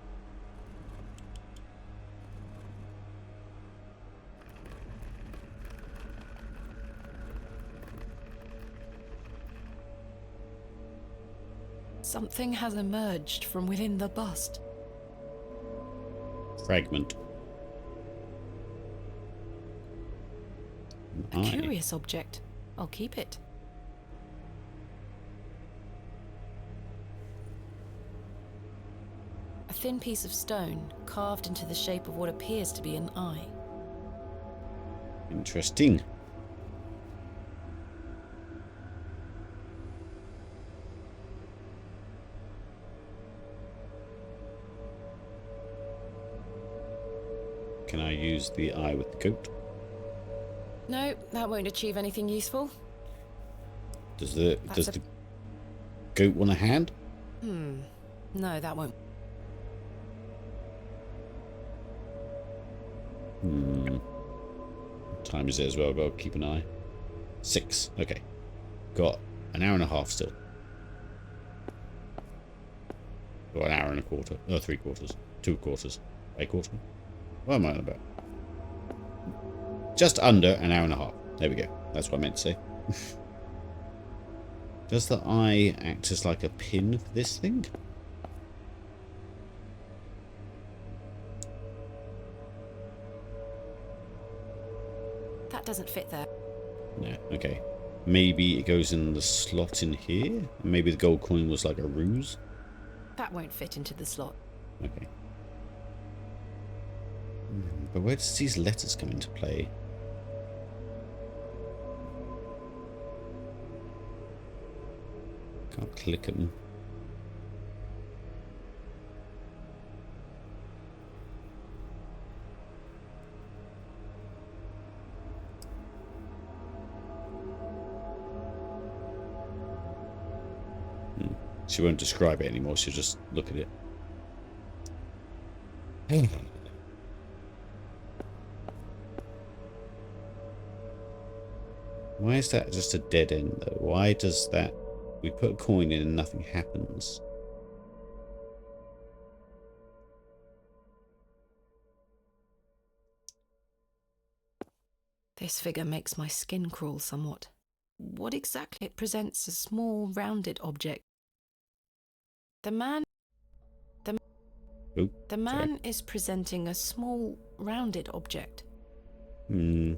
Something has emerged from within the bust. Fragment. A An eye. curious object. I'll keep it. A thin piece of stone carved into the shape of what appears to be an eye. Interesting. Can I use the eye with the goat? No, that won't achieve anything useful. Does the That's a- the goat want a hand? No, that won't. What time is it as well? I've got to keep an eye. 6. Okay. Got an hour and a half still. Or an hour and a quarter. Oh, 3/4. 2/4. A quarter. What am I on about? just under an hour and a half. There we go. That's what I meant to say. Does the eye act as like a pin for this thing? That doesn't fit there. No, okay. Maybe it goes in the slot in here? Maybe the gold coin was like a ruse? That won't fit into the slot. Okay. But where does these letters come into play? Can't click them. She won't describe it anymore, she'll just look at it. Why is that just a dead end though? Why does that... We put a coin in and nothing happens. This figure makes my skin crawl somewhat. What exactly? It presents a small, rounded object. The man is presenting a small, rounded object. Hmm.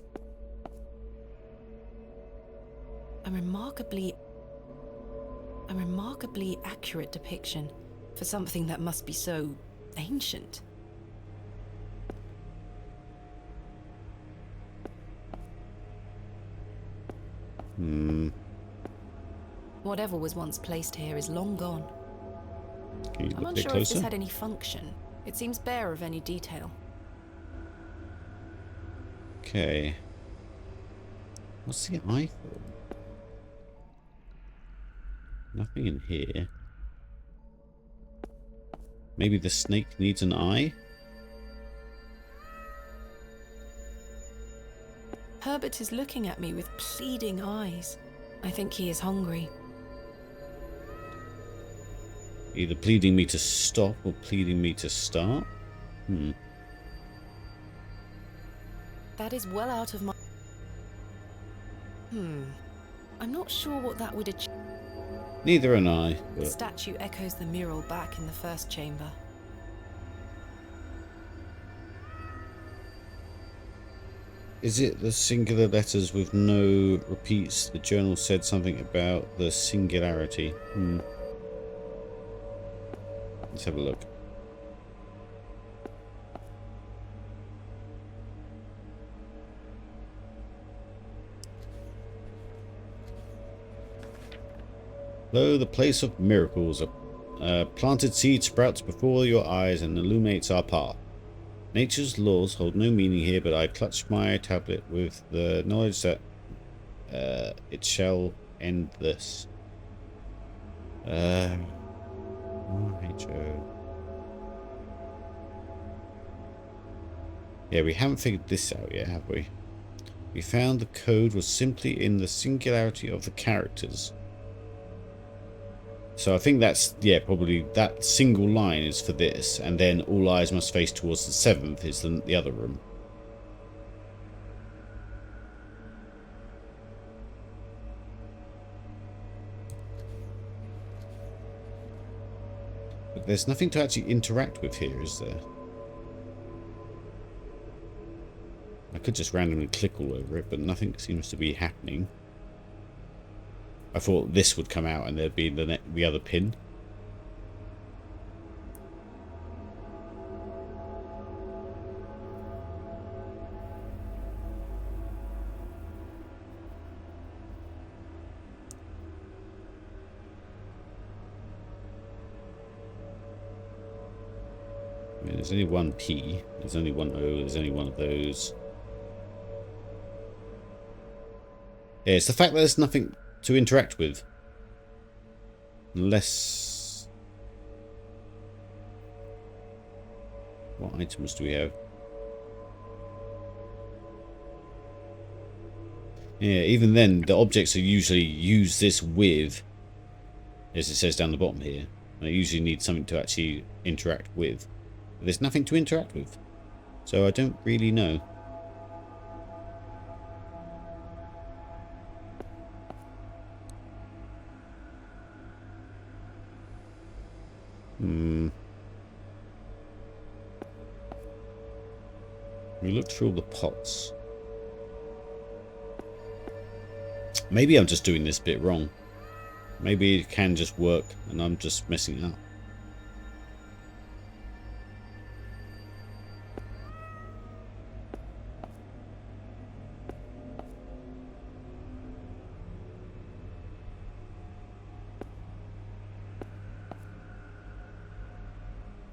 A remarkably accurate depiction for something that must be so ancient. Hmm. Whatever was once placed here is long gone. Can you I'm look a bit unsure if closer? this had any function. It seems bare of any detail. Okay. What's the eye for? Nothing in here. Maybe the snake needs an eye? Herbert is looking at me with pleading eyes. I think he is hungry. Either pleading me to stop or pleading me to start? That is well out of my... I'm not sure what that would achieve. Neither am I. The But statue echoes the mural back in the first chamber. is it the singular letters with no repeats? The journal said something about the singularity. Let's have a look. Lo, the place of miracles. A planted seed sprouts before your eyes and illuminates our path. Nature's laws hold no meaning here, but I clutch my tablet with the knowledge that it shall end this. RHO. Yeah, we haven't figured this out yet, have we? We found the code was simply in the singularity of the characters. So I think that's, yeah, probably that single line is for this, and then all eyes must face towards the 7th is the other room. But there's nothing to actually interact with here, is there? I could just randomly click all over it, but nothing seems to be happening. I thought this would come out and there'd be the other pin. I mean, there's only one P, there's only one O, there's only one of those. Yeah, it's the fact that there's nothing to interact with. Unless... What items do we have? Yeah, even then, the objects are usually use this with, as it says down the bottom here. And I usually need something to actually interact with. But there's nothing to interact with. So I don't really know. We looked through all the pots. Maybe I'm just doing this bit wrong. Maybe it can just work and I'm just messing it up.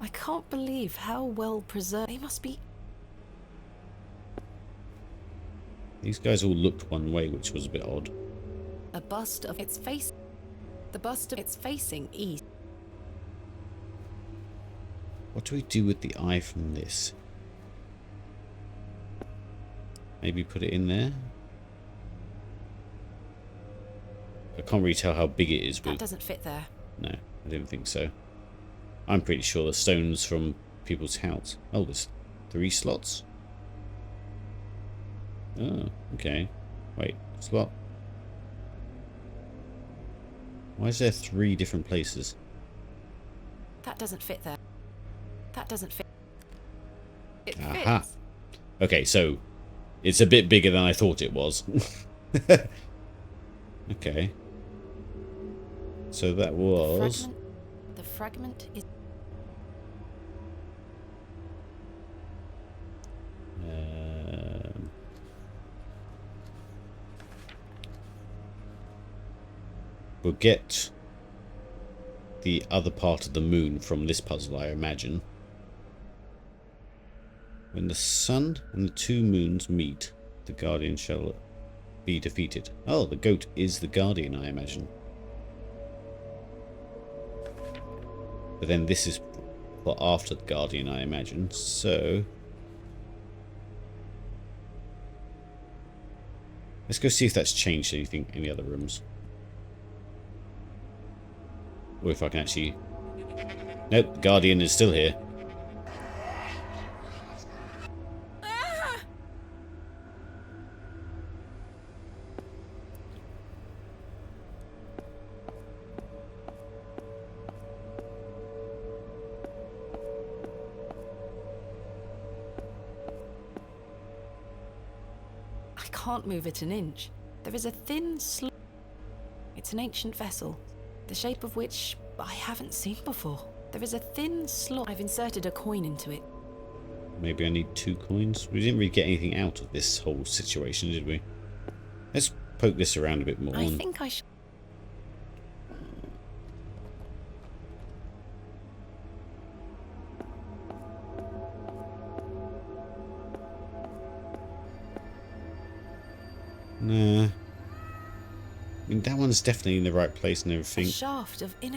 I can't believe how well preserved they must be. These guys all looked one way, which was a bit odd. A bust of its face. The bust of its facing east. What do we do with the eye from this? Maybe put it in there? I can't really tell how big it is. That doesn't fit there. No, I didn't think so. I'm pretty sure the stones from people's house. Oh, there's 3 slots. Oh, okay. Wait, slot. Why is there 3 different places? That doesn't fit there. That doesn't fit. It Aha. fits. Okay, so it's a bit bigger than I thought it was. Okay. So that was... The fragment is... We'll get the other part of the moon from this puzzle, I imagine. When the sun and the 2 moons meet, the guardian shall be defeated. Oh, the goat is the guardian, I imagine. But then this is for after the guardian, I imagine. So let's go see if that's changed anything in the other rooms. Or if I can actually... Nope, the guardian is still here. I can't move it an inch. There is a thin slope. It's an ancient vessel, the shape of which I haven't seen before. There is a thin slot. I've inserted a coin into it. Maybe I need 2 coins. We didn't really get anything out of this whole situation, did we? Let's poke this around a bit more. I think I should... Nah. I mean, that one's definitely in the right place and A everything. shaft of It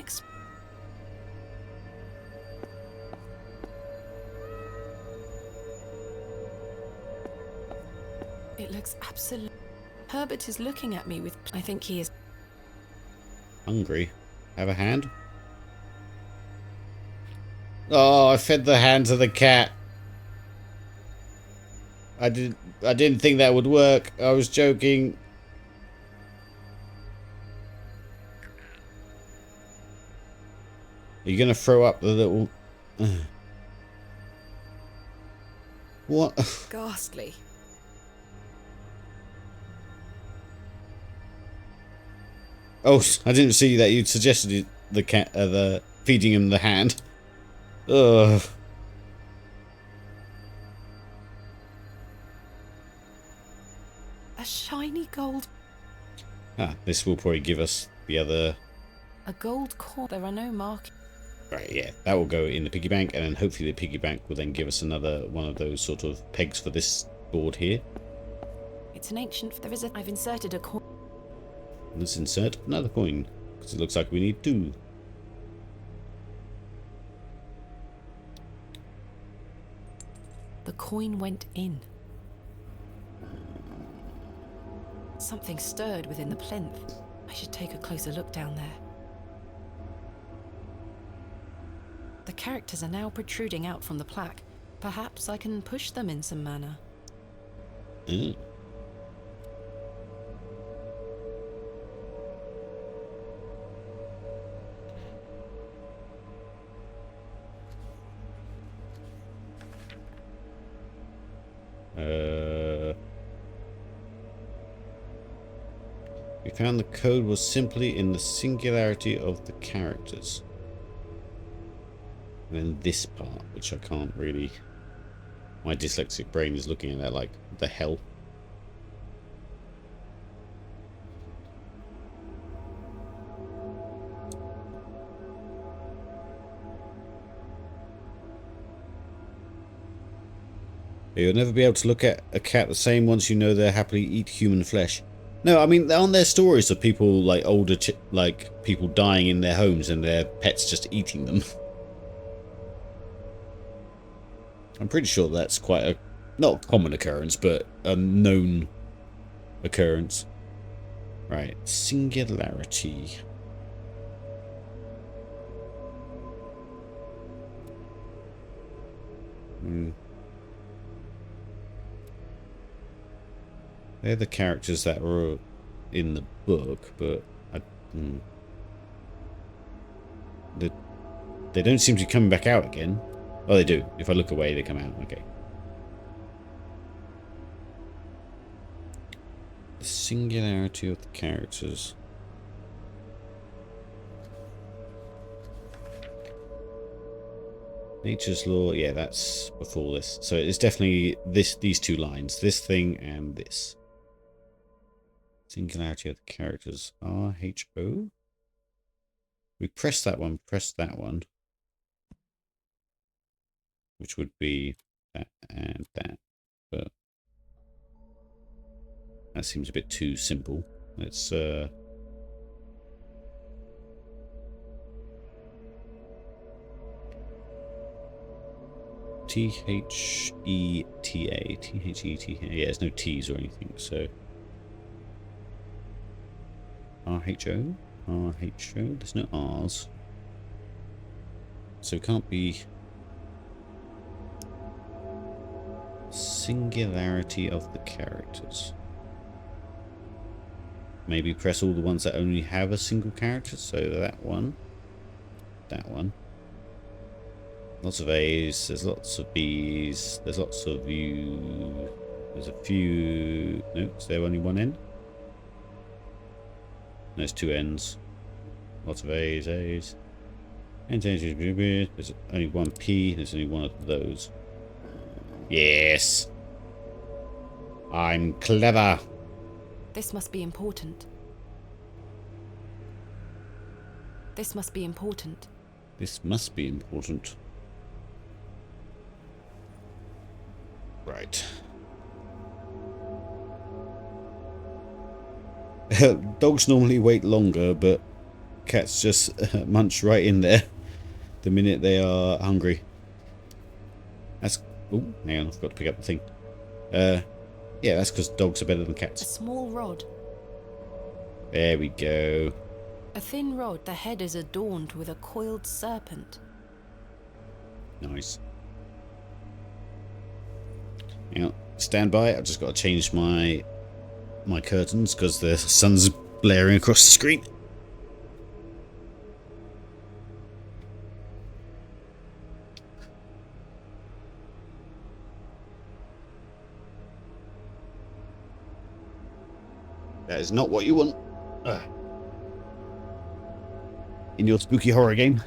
looks absolute. Herbert is looking at me with... I think he is... Hungry. Have a hand? Oh, I fed the hand to the cat. I didn't think that would work. I was joking. Are you gonna throw up the little... What? ghastly. Oh, I didn't see that you'd suggested the cat, the feeding him the hand. Ugh. A shiny gold... Ah, this will probably give us the other... A gold coin. There are no markings. Right, yeah, that will go in the piggy bank, and then hopefully the piggy bank will then give us another one of those sort of pegs for this board here. It's an ancient... There is a... I've inserted a coin. Let's insert another coin, because it looks like we need 2. The coin went in. Something stirred within the plinth. I should take a closer look down there. The characters are now protruding out from the plaque. Perhaps I can push them in some manner. Mm. found the code was simply in the singularity of the characters. And then this part, which I can't really... My dyslexic brain is looking at that like, what the hell? You'll never be able to look at a cat the same once you know they happily eat human flesh. No, I mean, aren't there stories of people, like, older, like, people dying in their homes and their pets just eating them? I'm pretty sure that's quite a, not a common occurrence, but a known occurrence. Right, singularity. They're the characters that were in the book, but they don't seem to be coming back out again. Oh, they do. If I look away, they come out. Okay. The singularity of the characters. Nature's law. Yeah, that's before this. So it's definitely these two lines. This thing and this. Singularity of the characters. R-H-O? We press that one, which would be that and that, but that seems a bit too simple. Let's T-H-E-T-A. T-H-E-T-A. Yeah, there's no T's or anything, so R-H-O? R-H-O? There's no R's. So it can't be singularity of the characters. Maybe press all the ones that only have a single character. So that one. That one. Lots of A's. There's lots of B's. There's lots of U. There's a few... No, is there only one N? There's two N's. Lots of A's, A's. There's only one P. There's only one of those. Yes. I'm clever. This must be important. This must be important. This must be important. Right. Dogs normally wait longer, but cats just munch right in there the minute they are hungry. That's... Oh, hang on, I've got to pick up the thing. Yeah, that's because dogs are better than A cats. small rod. There we go. A thin rod, the head is adorned with a coiled serpent. Nice. Hang on, stand by. I've just got to change my curtains because the sun's blaring across the screen. That is not what you want. In your spooky horror game.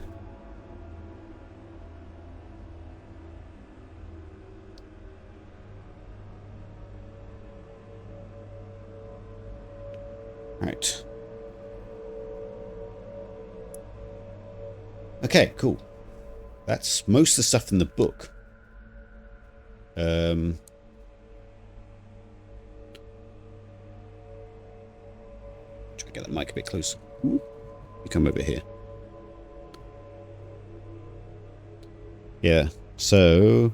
Right. Okay, cool. That's most of the stuff in the book. Try to get that mic a bit closer. You come over here. Yeah, so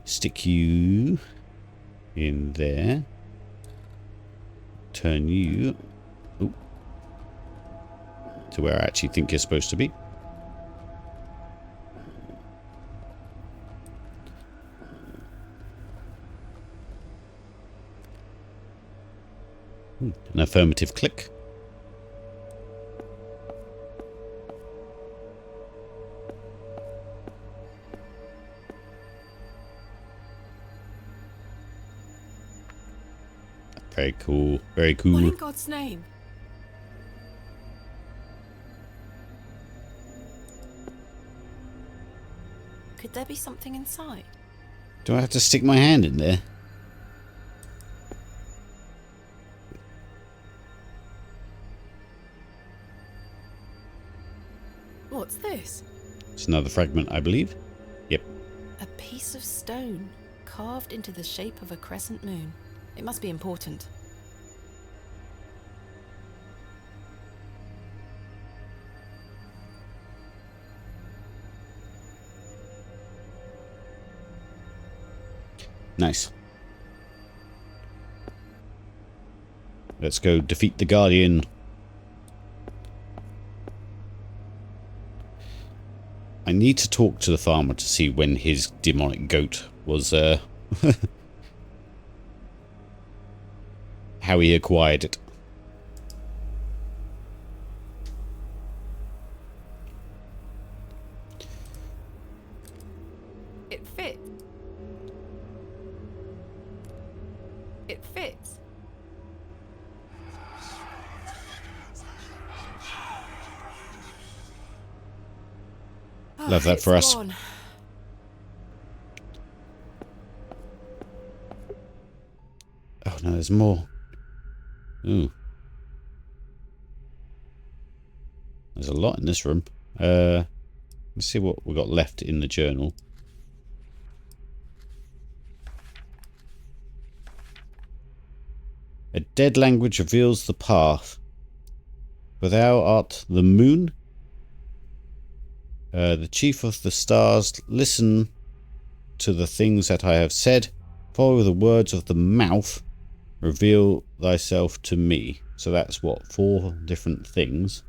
stick you in there. Turn you to where I actually think you're supposed to be. An affirmative click. Very cool. Very What cool. in God's name? Could there be something inside? Do I have to stick my hand in there? What's this? It's another fragment, I believe. Yep. A piece of stone carved into the shape of a crescent moon. It must be important. Nice. Let's go defeat the Guardian. I need to talk to the farmer to see when his demonic goat was, how he acquired it. It fits. It fits. Love that It's for us. gone. Oh no, there's more. Ooh. There's a lot in this room. Let's see what we got left in the journal. A dead language reveals the path. For thou art the moon. The chief of the stars, listen to the things that I have said. Follow the words of the mouth. Reveal thyself to me. So that's what, 4 different things.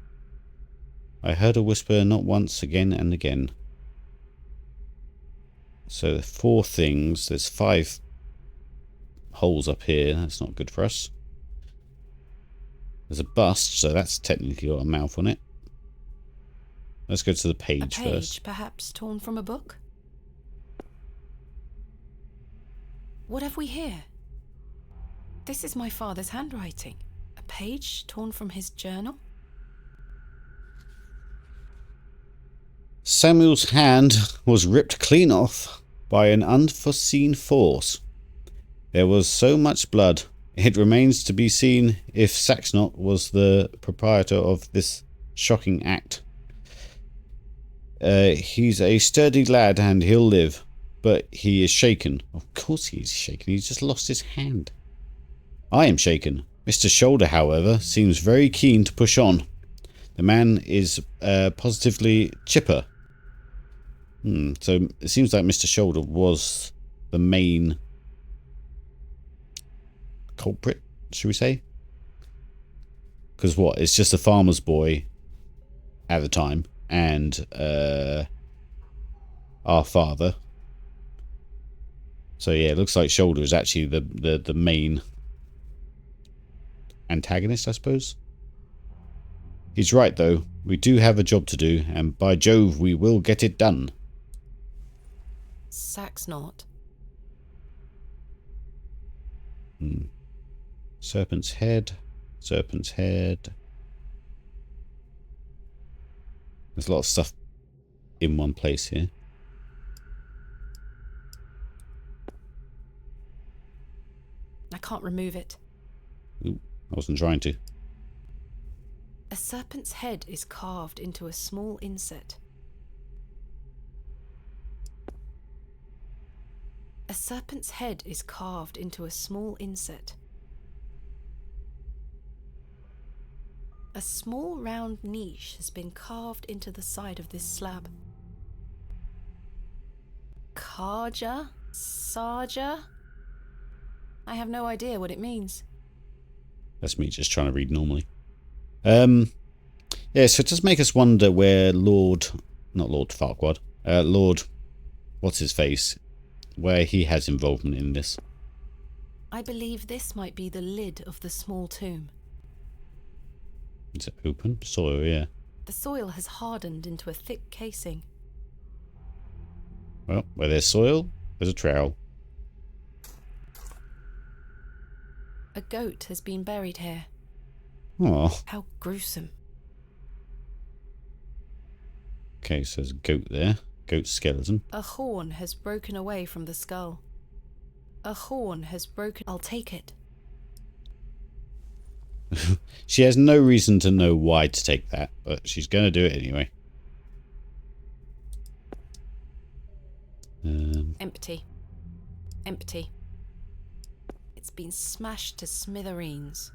I heard a whisper not once, again and again. So 4 things. There's 5 holes up here. That's not good for us. There's a bust, so that's technically got a mouth on it. Let's go to the page A page, first. perhaps torn from a book? What have we here? This is my father's handwriting. A page torn from his journal? Samuel's hand was ripped clean off by an unforeseen force. There was so much blood. It remains to be seen if Saxnot was the proprietor of this shocking act. He's a sturdy lad and he'll live, but he is shaken. Of course he's shaken. He's just lost his hand. I am shaken. Mr. Shoulder, however, seems very keen to push on. The man is positively chipper. So it seems like Mr. Shoulder was the main culprit, should we say? Because what? It's just a farmer's boy at the time. And our father. So yeah, it looks like Shoulder is actually the main antagonist, I suppose. He's right though. We do have a job to do, and by Jove, we will get it done. Saxnot. Serpent's head. Serpent's head. There's a lot of stuff in one place here. I can't remove it. Ooh, I wasn't trying to. A serpent's head is carved into a small inset. A serpent's head is carved into a small inset. A small round niche has been carved into the side of this slab. Karja? Sarja? I have no idea what it means. That's me just trying to read normally. Yeah, so it does make us wonder where not Lord Farquaad, Lord, what's his face, where he has involvement in this. I believe this might be the lid of the small tomb. Is it open? Soil, yeah. The soil has hardened into a thick casing. Well, where there's soil, there's a trowel. A A goat has been buried here. Oh, How gruesome. okay, so there's a goat there. Goat skeleton. A horn has broken away from the skull. A horn has broken. I'll take it. She has no reason to know why to take that, but she's going to do it anyway. Empty. Empty. It's been smashed to smithereens.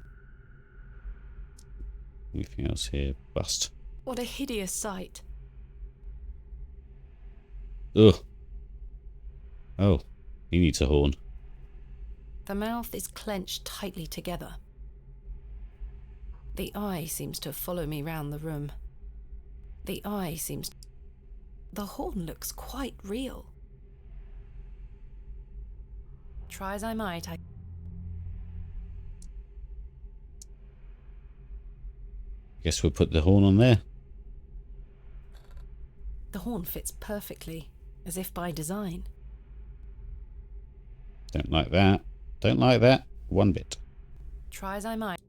Anything else here? Bust. What a hideous sight. Ugh. Oh, he needs a horn. The mouth is clenched tightly together. The eye seems to follow me round the room. The eye seems... The horn looks quite real. Try as I might, Guess we'll put the horn on there. The horn fits perfectly, as if by design. Don't like that. Don't like that one bit. Try as I might.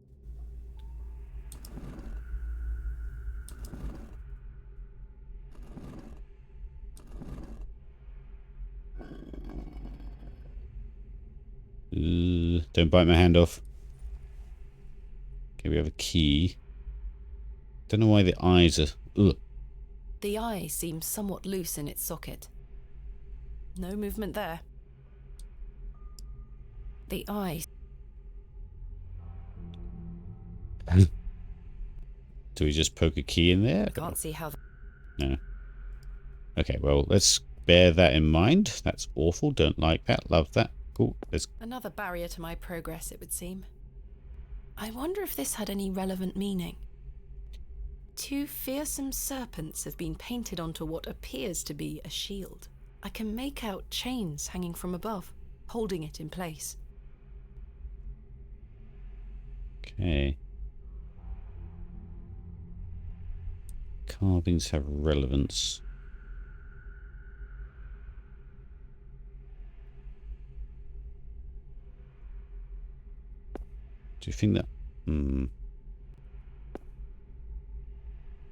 Don't bite my hand off. Okay, we have a key. Don't know why the eyes are... Ugh. The eye seems somewhat loose in its socket. No movement there. The eye... Do we just poke a key in there? I can't see how... No. Okay, well, let's bear that in mind. That's awful. Don't like that. Love that. Cool. Let's... Another barrier to my progress, it would seem. I wonder if this had any relevant meaning. 2 fearsome serpents have been painted onto what appears to be a shield. I can make out chains hanging from above, holding it in place. Okay. Carvings have relevance. Do you think that...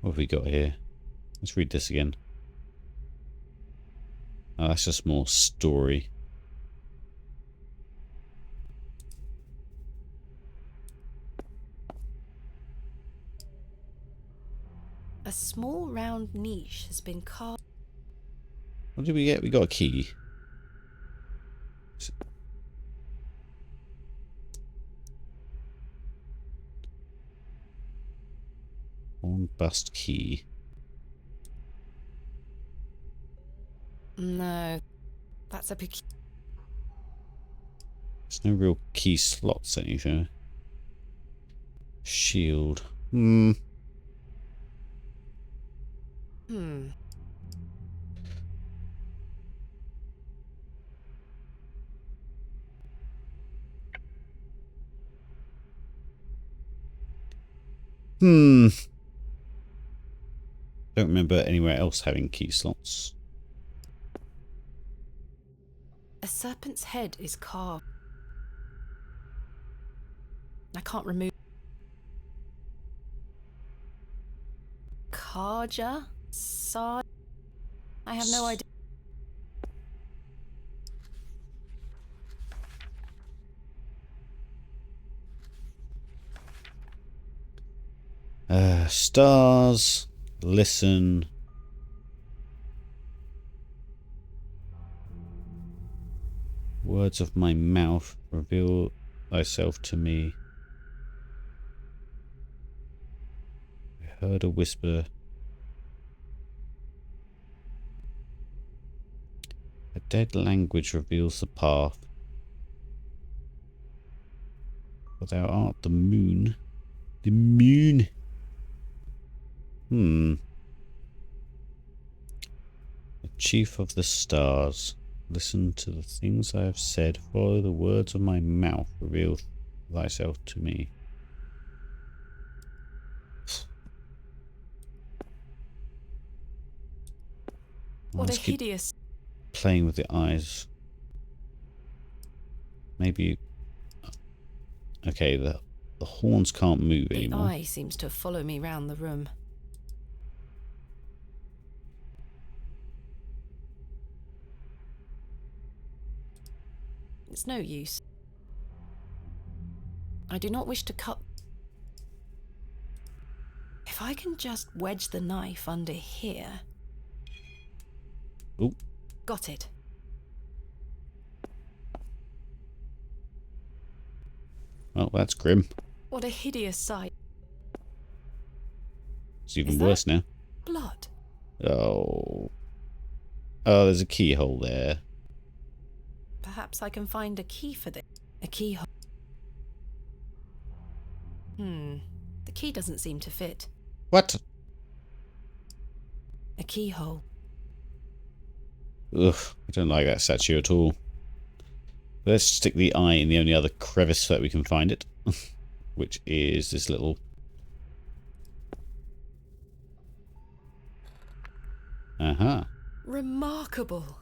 What have we got here? Let's read this again. Oh, that's just more story. A small round niche has been carved. What did we get? We got a key. Horn bust key. No, that's a peculiar... There's no real key slots anything. Shield. Don't remember anywhere else having key slots. A serpent's head is carved. I can't remove... Karja? Sa... I have no idea. Stars. Listen. Words of my mouth, reveal thyself to me. I heard a whisper. A dead language reveals the path. For thou art the moon. The moon. The chief of the stars. Listen to the things I have said. Follow the words of my mouth. Reveal thyself to me. What a Let's keep hideous... playing with the eyes. Maybe Okay, the horns can't move The anymore. eye seems to follow me round the room. It's no use. I do not wish to cut. If I can just wedge the knife under here. Ooh. Got it. Well, that's grim. What a hideous sight. It's even Is that worse now. blood? Oh. Oh, there's a keyhole there. Perhaps I can find a key for this. A keyhole. The key doesn't seem to fit. What? A keyhole. Ugh, I don't like that statue at all. Let's stick the eye in the only other crevice that we can find it, which is this little... Aha. Remarkable.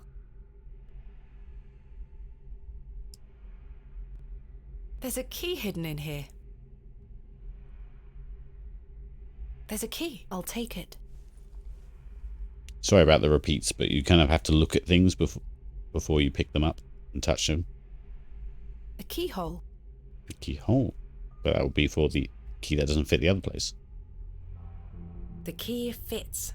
There's a key hidden in here. There's a key. I'll take it. Sorry about the repeats, but you kind of have to look at things before you pick them up and touch them. A keyhole. A keyhole. But that would be for the key that doesn't fit the other place. The key fits.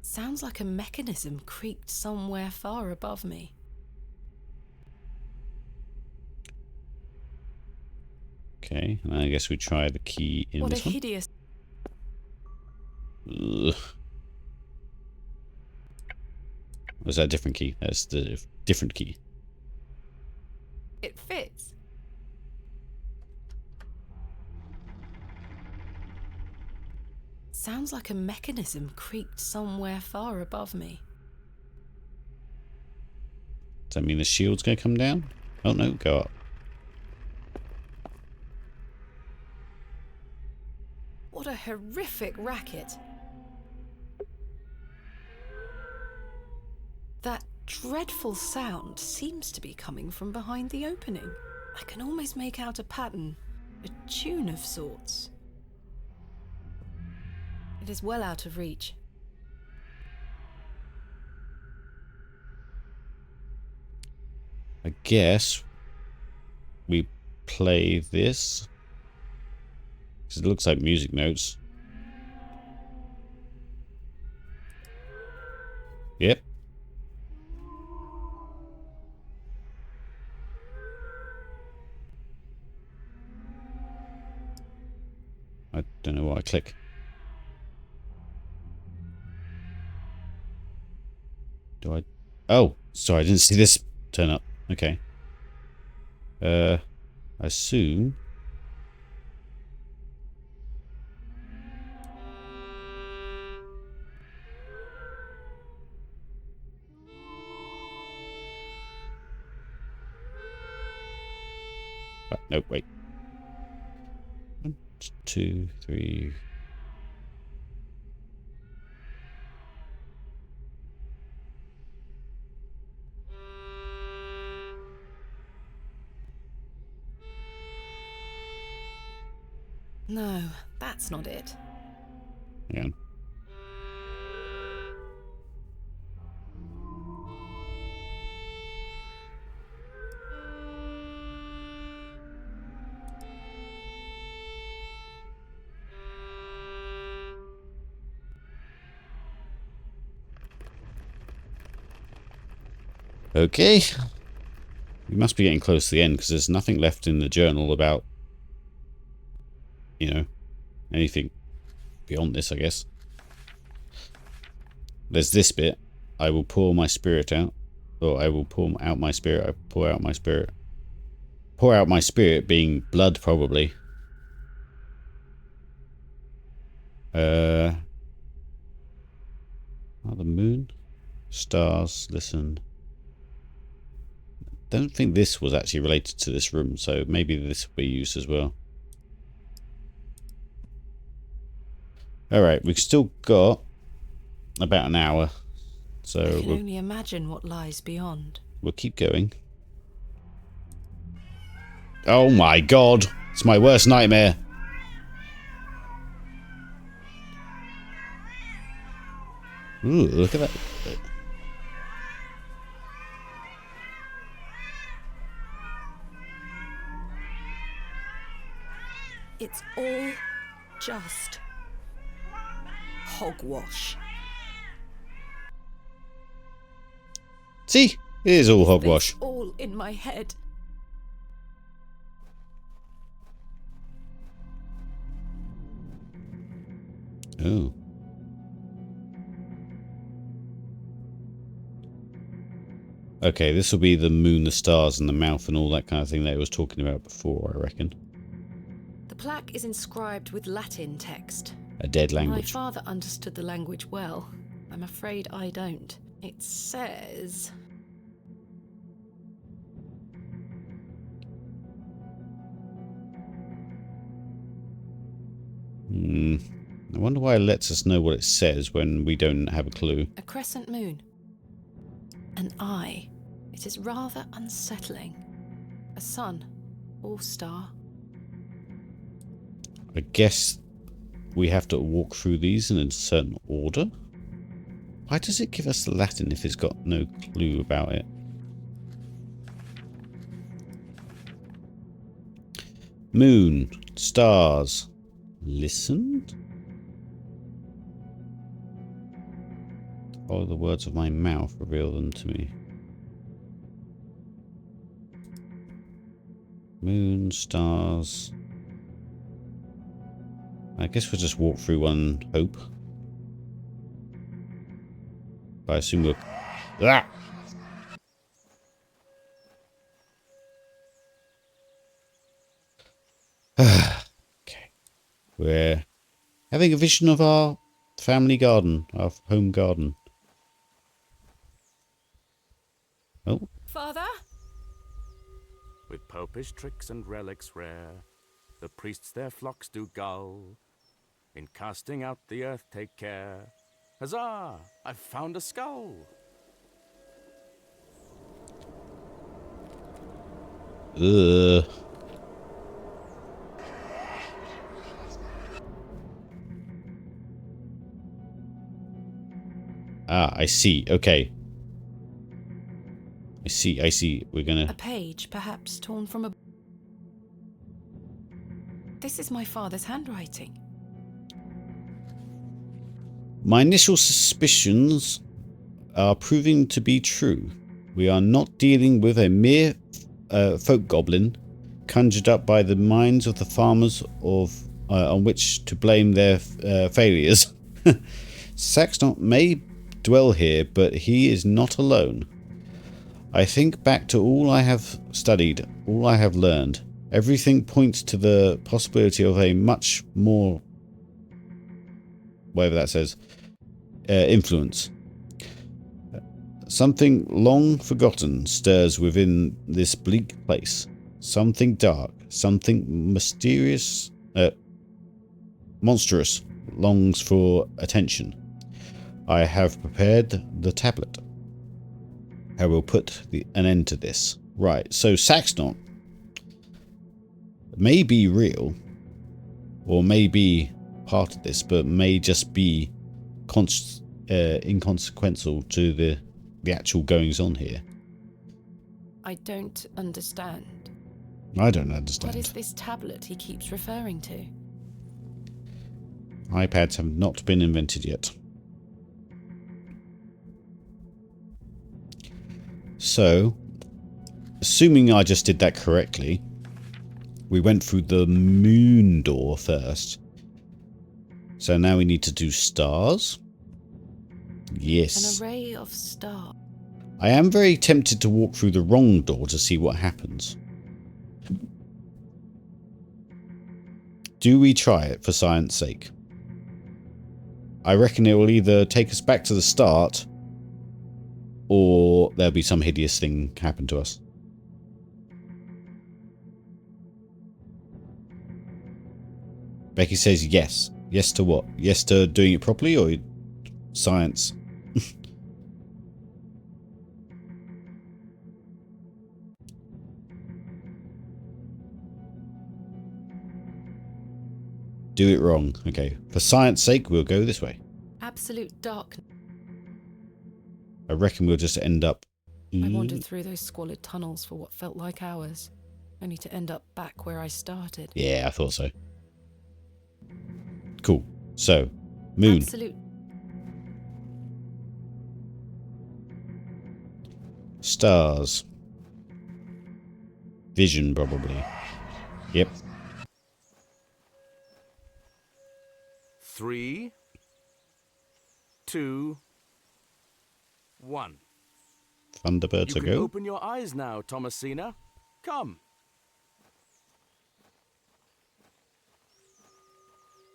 Sounds like a mechanism creaked somewhere far above me. Okay, and I guess we try the key in What a this one. hideous... Ugh. Was that a different key? That's the different key. It fits. Sounds like a mechanism creaked somewhere far above me. Does that mean the shield's going to come down? Oh no, go up. What a horrific racket. That dreadful sound seems to be coming from behind the opening. I can almost make out a pattern, a tune of sorts. It is well out of reach. I guess we play this. Because it looks like music notes. Yep. I don't know what I click. Do I? Oh, sorry, I didn't see this turn up. Okay. I assume. No, wait. 1, 2, 3. No, that's not it. Hang on. Okay. We must be getting close to the end because there's nothing left in the journal about, you know, anything beyond this, I guess. There's this bit. I will pour my spirit out. Or I will pour out my spirit. I pour out my spirit. Pour out my spirit being blood, probably. Oh, the moon? Stars, listen. Don't think this was actually related to this room, so maybe this will be used as well. Alright, we've still got about an hour So I can only imagine what lies beyond. we'll keep going. Oh my god! It's my worst nightmare. Ooh, look at that. It's all just hogwash. See? It is all hogwash. It's all in my head. Oh. Okay, this will be the moon, the stars, and the mouth, and all that kind of thing that I was talking about before, I reckon. The plaque is inscribed with Latin text. A dead My language. father understood the language well. I'm afraid I don't. It says... I wonder why it lets us know what it says when we don't have a clue. a crescent moon. An eye. It is rather unsettling. A sun or star. I guess we have to walk through these in a certain order? Why does it give us the Latin if it's got no clue about it? Moon, stars, listen? Follow the words of my mouth, reveal them to me. Moon, stars. I guess we'll just walk through one and hope. But I assume we'll... Ah! Okay. We're having a vision of our family garden, our home garden. Oh. Father? With popish tricks and relics rare, the priests their flocks do gull. In casting out the earth take care. Huzzah! I've found a skull! Ugh. Ah, I see. Okay. I see. We're A gonna... page, perhaps torn from a... This is my father's handwriting. My initial suspicions are proving to be true. We are not dealing with a mere folk goblin conjured up by the minds of the farmers of on which to blame their failures. Saxon may dwell here, but he is not alone. I think back to all I have studied, all I have learned. Everything points to the possibility of a much more, whatever that says, influence. Something long forgotten stirs within this bleak place. Something dark, something mysterious, monstrous longs for attention. I have prepared the tablet. I will put an end to this. Right, so Saxon may be real, or may be part of this, but may just be inconsequential to the actual goings on here. I don't understand. I don't understand. What is this tablet he keeps referring to? iPads have not been invented yet. So, assuming I just did that correctly, we went through the moon door first. So now we need to do stars. Yes. An array of stars. I am very tempted to walk through the wrong door to see what happens. Do we try it for science sake? I reckon it will either take us back to the start, or there'll be some hideous thing happen to us. Becky says yes. Yes to what? Yes to doing it properly, or science? do it wrong. Okay. For science sake, we'll go this way. Absolute darkness. I reckon we'll just end up... I wandered through those squalid tunnels for what felt like hours, only to end up back where I started. Yeah, I thought so. Cool. So, moon. Absolute. Stars. Vision, probably. Yep. 3, 2, 1. Thunderbirds You a can go. open your eyes now, Thomasina. Come.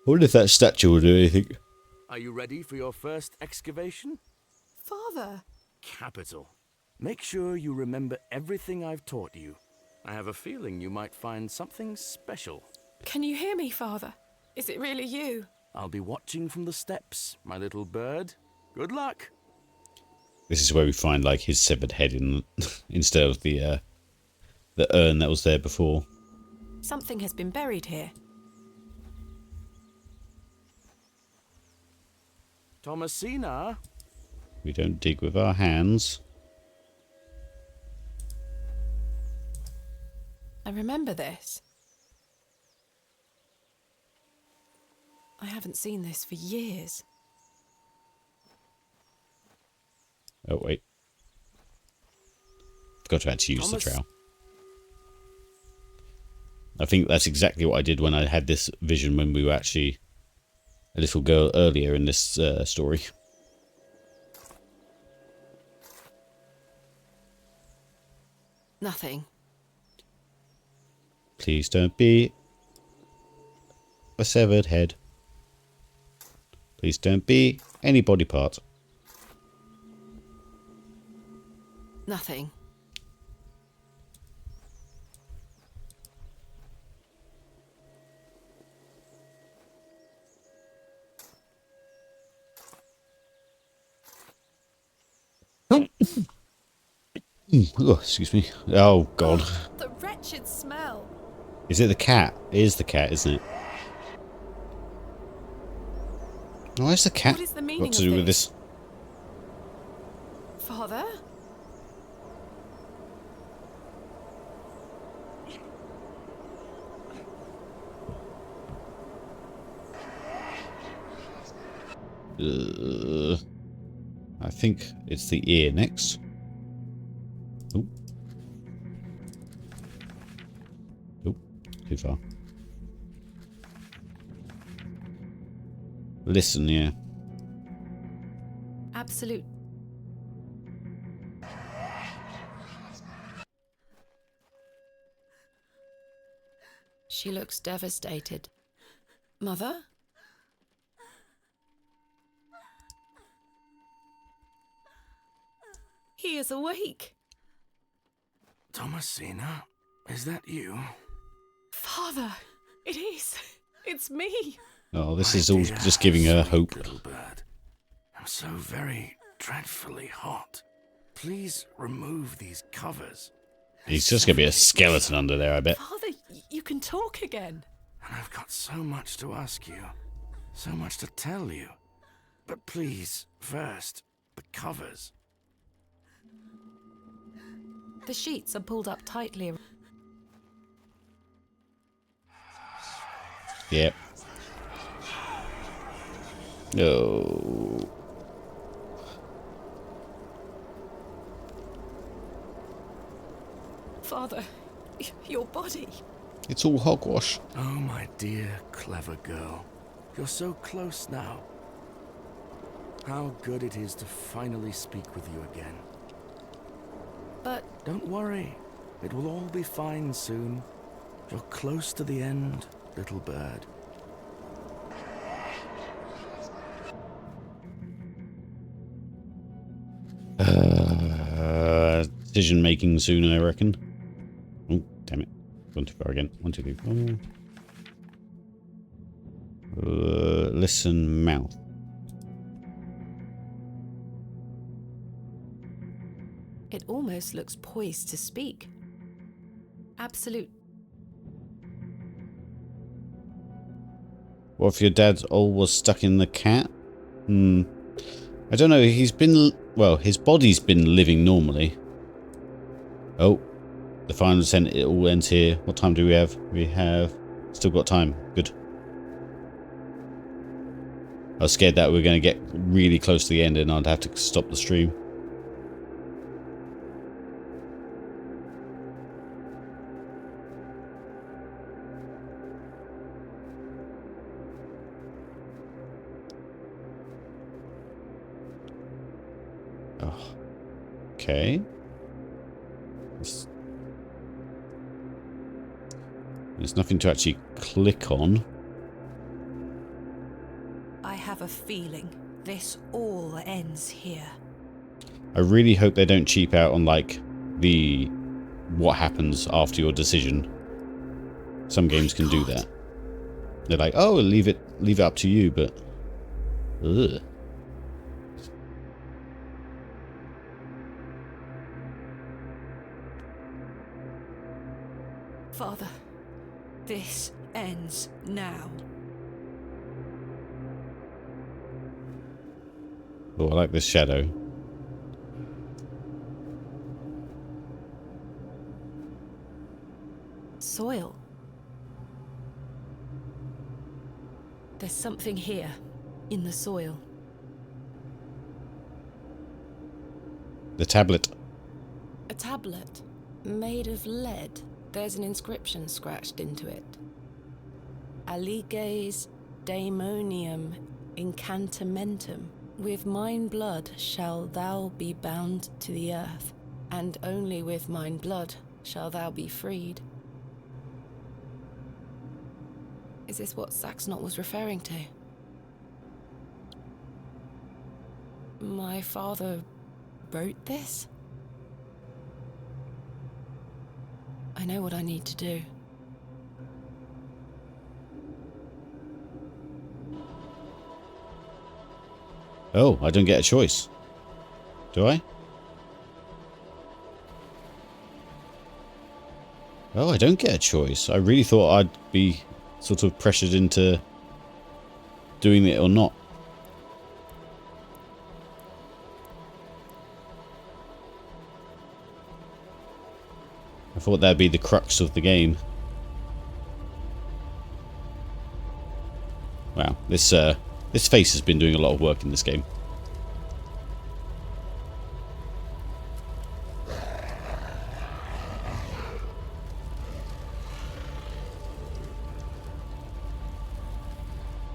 I wonder if that statue will do anything. Are you ready for your first excavation? Father! Capital. Make sure you remember everything I've taught you. I have a feeling you might find something special. Can you hear me, Father? Is it really you? I'll be watching from the steps, my little bird. Good luck. This is where we find like his severed head in instead of the urn that was there before. Something has been buried here. Thomasina? We don't dig with our hands. I remember this. I haven't seen this for years. Oh wait. Forgot to actually use Thomas- the trowel. I think that's exactly what I did when I had this vision when we were actually a little girl earlier in this story. Nothing. Please don't be a severed head. Please don't be any body part. Nothing. Oh, excuse me. Oh god. The wretched smell. Is it the cat? It is the cat, isn't it? Why is the cat What is the meaning got to of do with this? Father? I think it's the ear next. Oh. Oh, too far. Listen, yeah. Absolute. She looks devastated. Mother? He is awake. Thomasina, is that you? Father, it is. It's me. Oh, this My is all dear, just giving her sweet hope. Little bird, I'm so very dreadfully hot. Please remove these covers. He's just going to be a skeleton under there, I bet. Father, you can talk again. And I've got so much to ask you, so much to tell you. But please, first, the covers. The sheets are pulled up tightly. Yep. Oh. Father, your body. It's all hogwash. Oh, my dear, clever girl. You're so close now. How good it is to finally speak with you again. But Don't worry. It will all be fine soon. You're close to the end, little bird. Decision making soon, I reckon. Oh, damn it. Gone too far again. 1, 2, 3, 4. Listen, mouth. it almost looks poised to speak. Absolute. What if your dad was stuck in the cat? I don't know. He's been... Well, his body's been living normally. Oh. The final descent, it all ends here. What time do we have? We have... Still got time. Good. I was scared that we were going to get really close to the end and I'd have to stop the stream. Oh. Okay. There's nothing to actually click on. I have a feeling this all ends here. I really hope they don't cheap out on like the what happens after your decision. Some games can do that. They're like, oh, leave it up to you, but ugh. Father, this ends now. Oh, I like this shadow. Soil. There's something here, in the soil. The tablet. A tablet, made of lead. There's an inscription scratched into it. Aliges daemonium incantamentum. With mine blood shall thou be bound to the earth, and only with mine blood shall thou be freed. Is this what Saxnot was referring to? My father wrote this? I know what I need to do. Oh, I don't get a choice. Do I? Oh, I don't get a choice. I really thought I'd be sort of pressured into doing it or not. I thought that'd be the crux of the game. Wow, this face has been doing a lot of work in this game.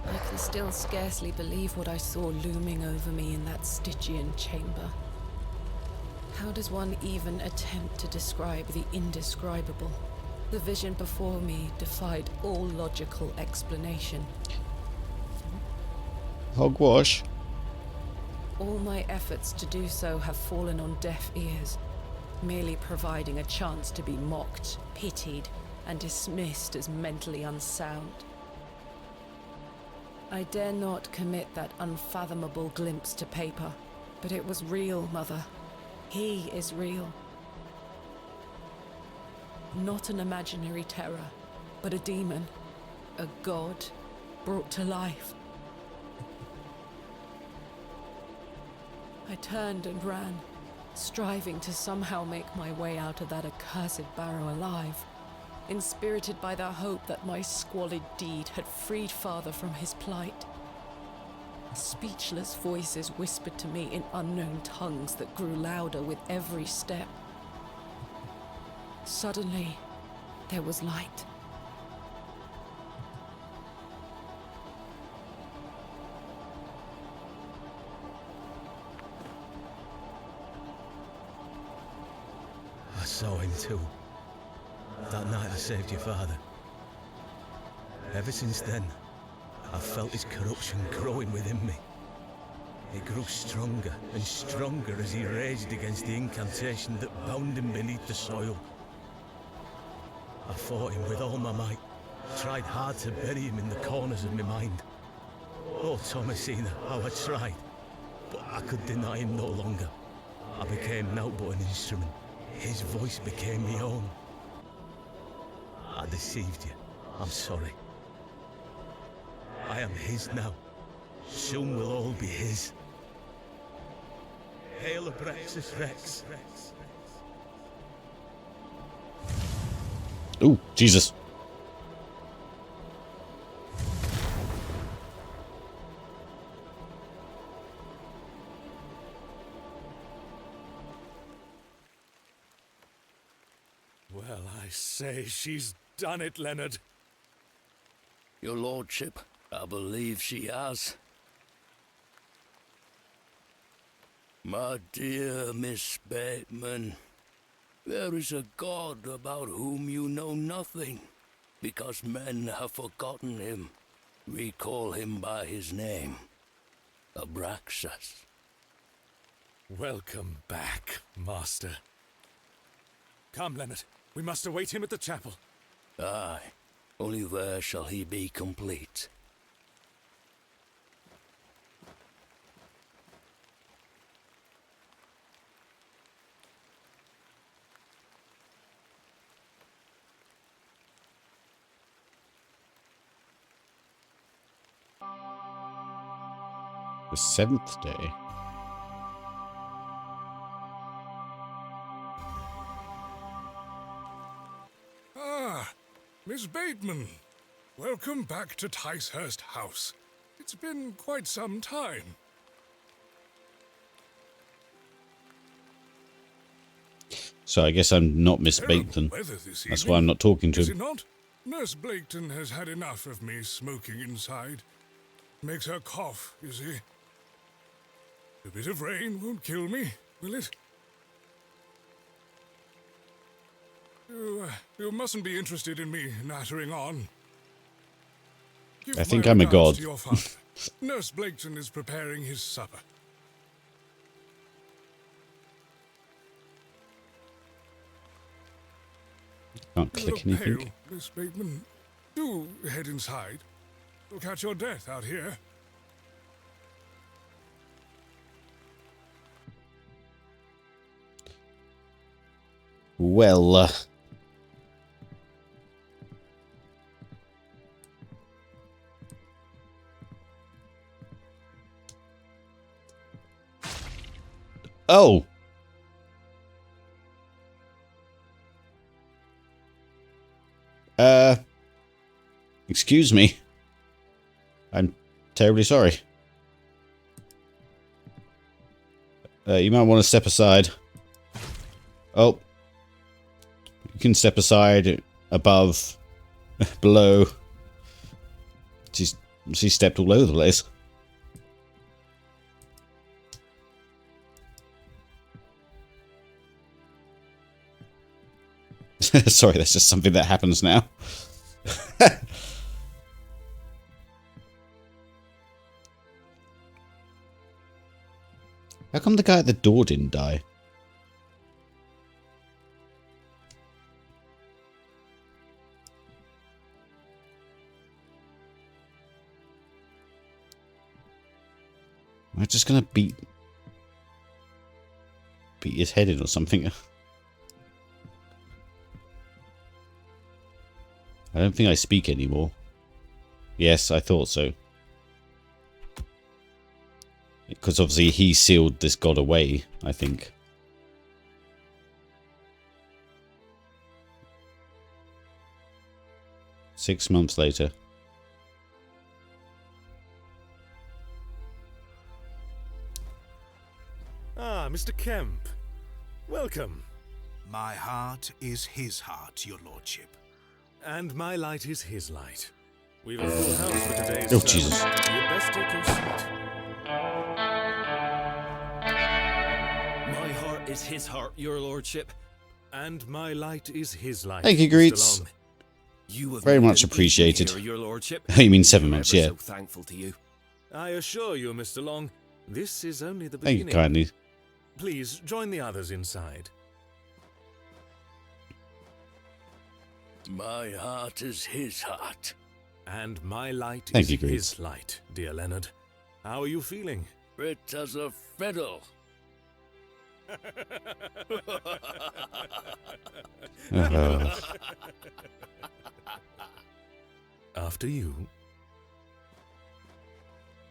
I can still scarcely believe what I saw looming over me in that Stygian chamber. How does one even attempt to describe the indescribable? The vision before me defied all logical explanation. Hogwash. All my efforts to do so have fallen on deaf ears, merely providing a chance to be mocked, pitied, and dismissed as mentally unsound. I dare not commit that unfathomable glimpse to paper, but it was real, Mother. He is real. Not an imaginary terror, but a demon, a god brought to life. I turned and ran, striving to somehow make my way out of that accursed Barrow alive, inspirited by the hope that my squalid deed had freed Father from his plight. Speechless voices whispered to me in unknown tongues that grew louder with every step. Suddenly, there was light. I saw him too. That night I saved your father. Ever since then, I felt his corruption growing within me. It grew stronger and stronger as he raged against the incantation that bound him beneath the soil. I fought him with all my might, tried hard to bury him in the corners of my mind. Oh, Thomasina, how I tried, but I could deny him no longer. I became naught but an instrument. His voice became my own. I deceived you. I'm sorry. I am his now. Soon we'll all be his. Hail Abraxas Rex. Ooh, Jesus. Well, I say, she's done it, Leonard. Your lordship, I believe she has. My dear Miss Bateman, there is a god about whom you know nothing, because men have forgotten him. We call him by his name, Abraxas. Welcome back, Master. Come, Leonard. We must await him at the chapel. Aye, only there shall he be complete. The 7th day. Ah, Miss Bateman. Welcome back to Ticehurst House. It's been quite some time. So I guess I'm not Miss Terrible Bateman. weather this That's evening, why I'm not talking to is him. it not? Nurse Blaketon has had enough of me smoking inside. Makes her cough, you see. A bit of rain won't kill me, will it? You mustn't be interested in me nattering on. Give I think my I'm a regards god. to your father. Nurse Blaketon is preparing his supper. Can't You click look anything. pale, Miss Bateman. Do head inside. You'll catch your death out here. Well, oh! Excuse me. I'm terribly sorry. You might want to step aside. Oh. You can step aside, above, below. She stepped all over the place. Sorry, that's just something that happens now. How come the guy at the door didn't die? Am I just gonna beat his head in or something? I don't think I speak anymore. Yes, I thought so. Because obviously he sealed this god away, I think. Six months later. Ah, Mr. Kemp. Welcome. My heart is his heart, your lordship. And my light is his light. We've a full house for today's Oh, sermon. Jesus. You'd best take your seat. My heart is his heart, your lordship. And my light is his light. Thank you, Mr. Greets. Long. You have Very made much an appreciated. equal here, your lordship. Oh, you mean 7 I'm months, ever yeah. so thankful to you. I assure you, Mr. Long, this is only the Thank you beginning. kindly. Please join the others inside. My heart is his heart. And my light Thank is you, Greets. his light, dear Leonard. How are you feeling? Fit as a fiddle. After you.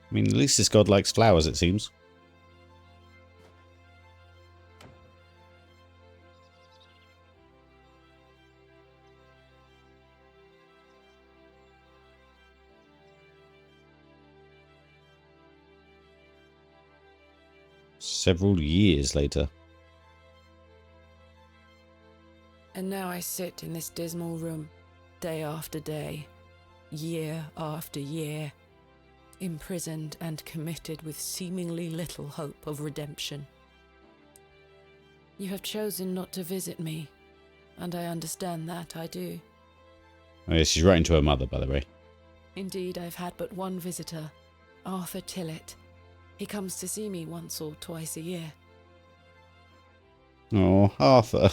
I mean, at least this god likes flowers, it seems. Several years later. And now I sit in this dismal room, day after day, year after year, imprisoned and committed with seemingly little hope of redemption. You have chosen not to visit me, and I understand that, I do. Oh, yeah, she's writing to her mother, by the way. Indeed, I've had but one visitor, Arthur Tillett. He comes to see me once or twice a year. Oh, Arthur.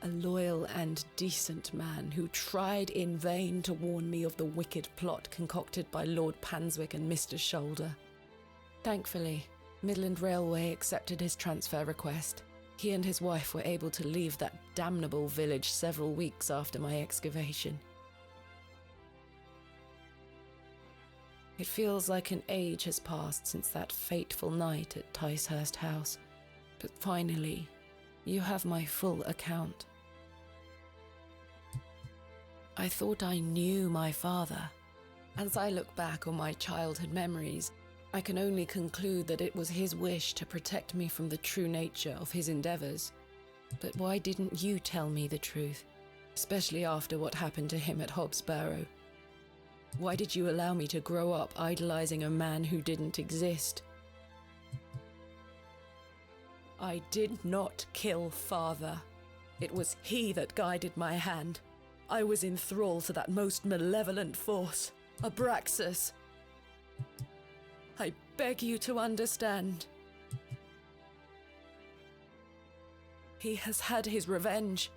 A loyal and decent man who tried in vain to warn me of the wicked plot concocted by Lord Panswick and Mr. Shoulder. Thankfully, Midland Railway accepted his transfer request. He and his wife were able to leave that damnable village several weeks after my excavation. It feels like an age has passed since that fateful night at Ticehurst House, but finally, you have my full account. I thought I knew my father. As I look back on my childhood memories, I can only conclude that it was his wish to protect me from the true nature of his endeavors. But why didn't you tell me the truth, especially after what happened to him at Hobbs Barrow? Why did you allow me to grow up idolizing a man who didn't exist? I did not kill father. It was he that guided my hand. I was in thrall to that most malevolent force, Abraxas. I beg you to understand. He has had his revenge,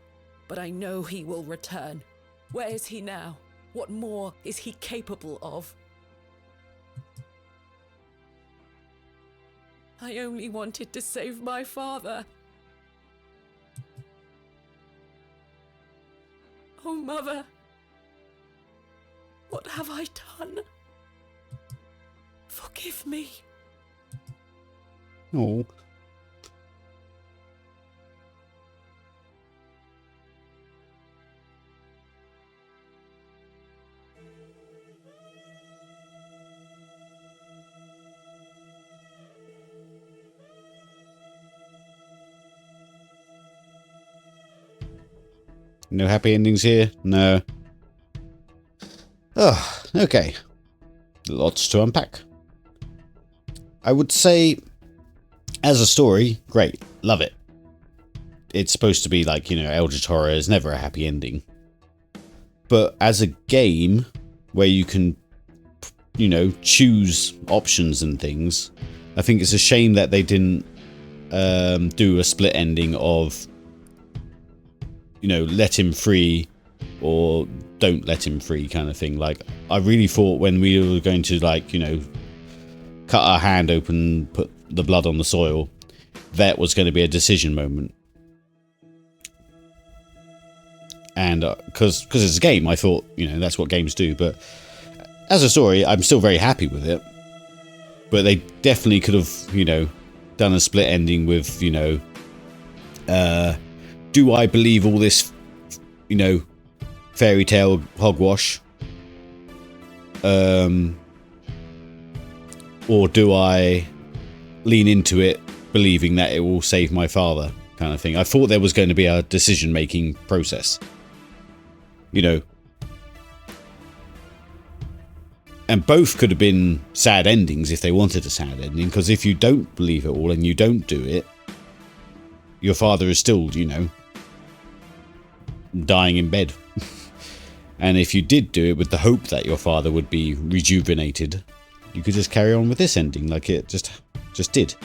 but I know he will return. Where is he now? What more is he capable of? I only wanted to save my father. Oh, Mother, what have I done? Forgive me. Oh. No happy endings here? No. Oh, okay. Lots to unpack. I would say, as a story, great. Love it. It's supposed to be like, you know, Eldritch Horror is never a happy ending. But as a game, where you can, you know, choose options and things, I think it's a shame that they didn't do a split ending of, you know, let him free or don't let him free kind of thing. Like, I really thought when we were going to, like, you know, cut our hand open, put the blood on the soil, that was going to be a decision moment. And because it's a game, I thought, you know, that's what games do. But as a story, I'm still very happy with it. But they definitely could have, you know, done a split ending with, you know, do I believe all this, you know, fairy tale hogwash? Or do I lean into it believing that it will save my father, kind of thing? I thought there was going to be a decision-making process. You know. And both could have been sad endings if they wanted a sad ending, because if you don't believe it all and you don't do it, your father is still, you know, dying in bed. And if you did do it with the hope that your father would be rejuvenated, you could just carry on with this ending like it just did.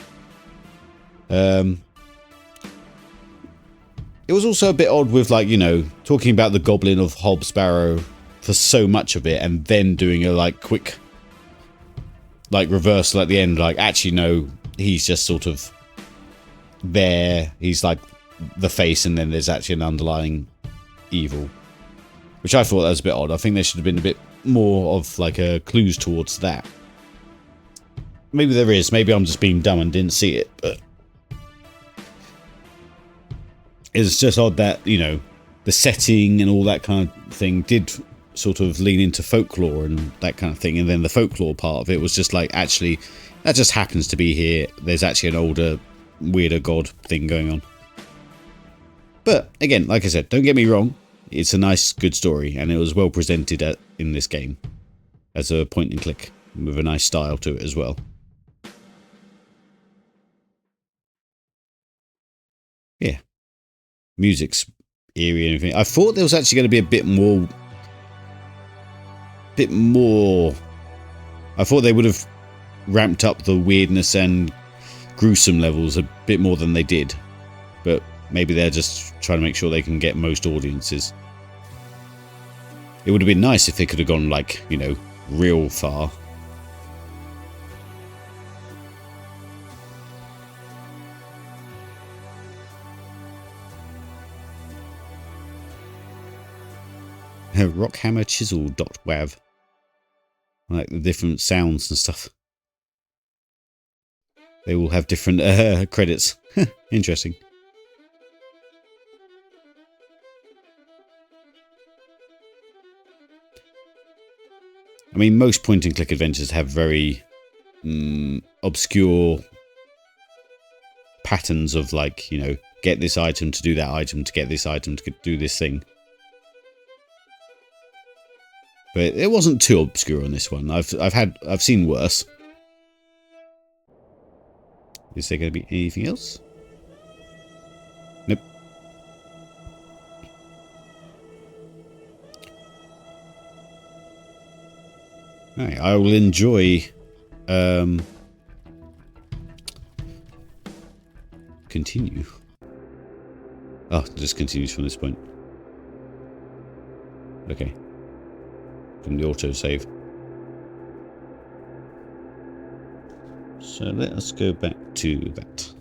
It was also a bit odd with, like, you know, talking about the Goblin of Hobbs Barrow for so much of it and then doing a, like, quick, like, reversal at the end. Like, actually, no, he's just sort of there. He's like the face, and then there's actually an underlying evil, which I thought that was a bit odd. I think there should have been a bit more of, like, clues towards that. Maybe there is. Maybe I'm just being dumb and didn't see it, but it's just odd that, you know, the setting and all that kind of thing did sort of lean into folklore and that kind of thing, and then the folklore part of it was just like, actually, that just happens to be here. There's actually an older, weirder god thing going on. But again, like I said, don't get me wrong, it's a nice, good story, and it was well presented in this game as a point and click with a nice style to it as well. Yeah, music's eerie and everything. I thought there was actually going to be a bit more. I thought they would have ramped up the weirdness and gruesome levels a bit more than they did, but maybe they're just trying to make sure they can get most audiences. It would have been nice if they could have gone, like, you know, real far. Rockhammerchisel.wav. Like the different sounds and stuff. They all have different credits. Interesting. I mean, most point and click adventures have very obscure patterns of, like, you know, get this item to do that item to get this item to do this thing. But it wasn't too obscure on this one. I've seen worse. Is there going to be anything else? Nope. Alright, I will enjoy continue. Oh, it just continues from this point. Okay. From the autosave. So let us go back to that.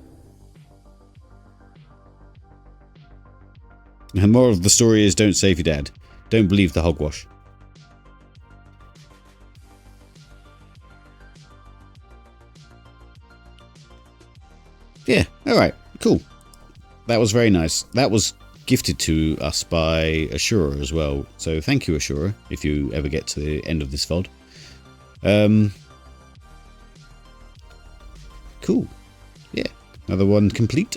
And more of the story is, don't save your dad. Don't believe the hogwash. Yeah, alright, cool. That was very nice. That was gifted to us by Ashura as well. So thank you, Ashura, if you ever get to the end of this VOD. Cool. Yeah, another one complete.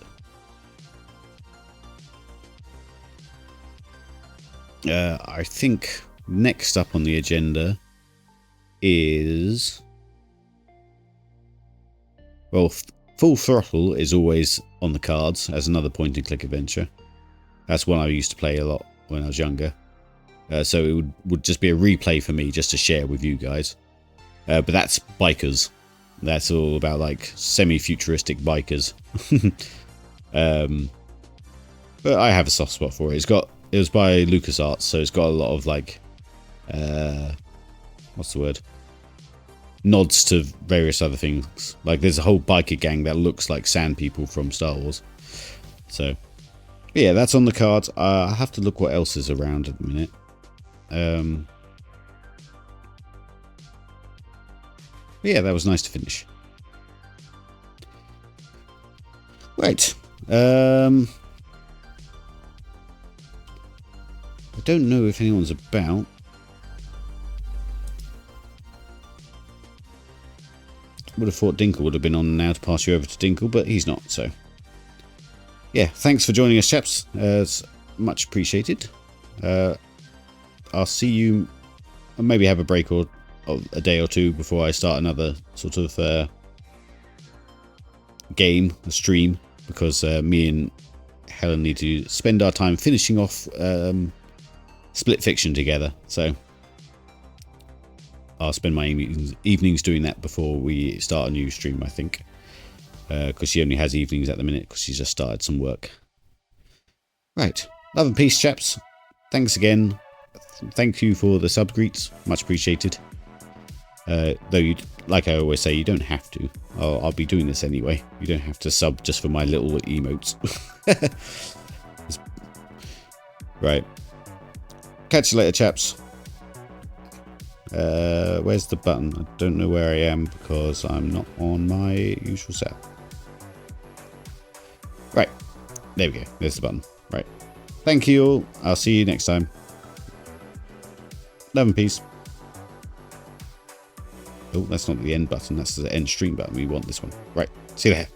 I think next up on the agenda is... well, Full Throttle is always on the cards as another point and click adventure. That's one I used to play a lot when I was younger. So it would just be a replay for me just to share with you guys. But that's bikers. That's all about, like, semi-futuristic bikers. But I have a soft spot for it. It was by LucasArts, so it's got a lot of, like, what's the word? Nods to various other things. Like, there's a whole biker gang that looks like sand people from Star Wars. So, yeah, that's on the cards. I have to look what else is around at the minute. Yeah, that was nice to finish. Right. I don't know if anyone's about. Would have thought Dinkle would have been on now to pass you over to Dinkle, but he's not, so. Yeah, thanks for joining us, chaps. It's much appreciated. I'll see you. I'll maybe have a break or a day or two before I start another sort of game, a stream, because me and Helen need to spend our time finishing off Split Fiction together. So I'll spend my evenings doing that before we start a new stream, I think. Because she only has evenings at the minute because she's just started some work. Right. Love and peace, chaps. Thanks again. Thank you for the sub greets. Much appreciated. Though, like I always say, you don't have to. I'll be doing this anyway. You don't have to sub just for my little emotes. Right. Catch you later, chaps. Where's the button? I don't know where I am because I'm not on my usual set. Right. There we go. There's the button. Right. Thank you all. I'll see you next time. Love and peace. Oh, that's not the end button. That's the end stream button. We want this one. Right. See you later.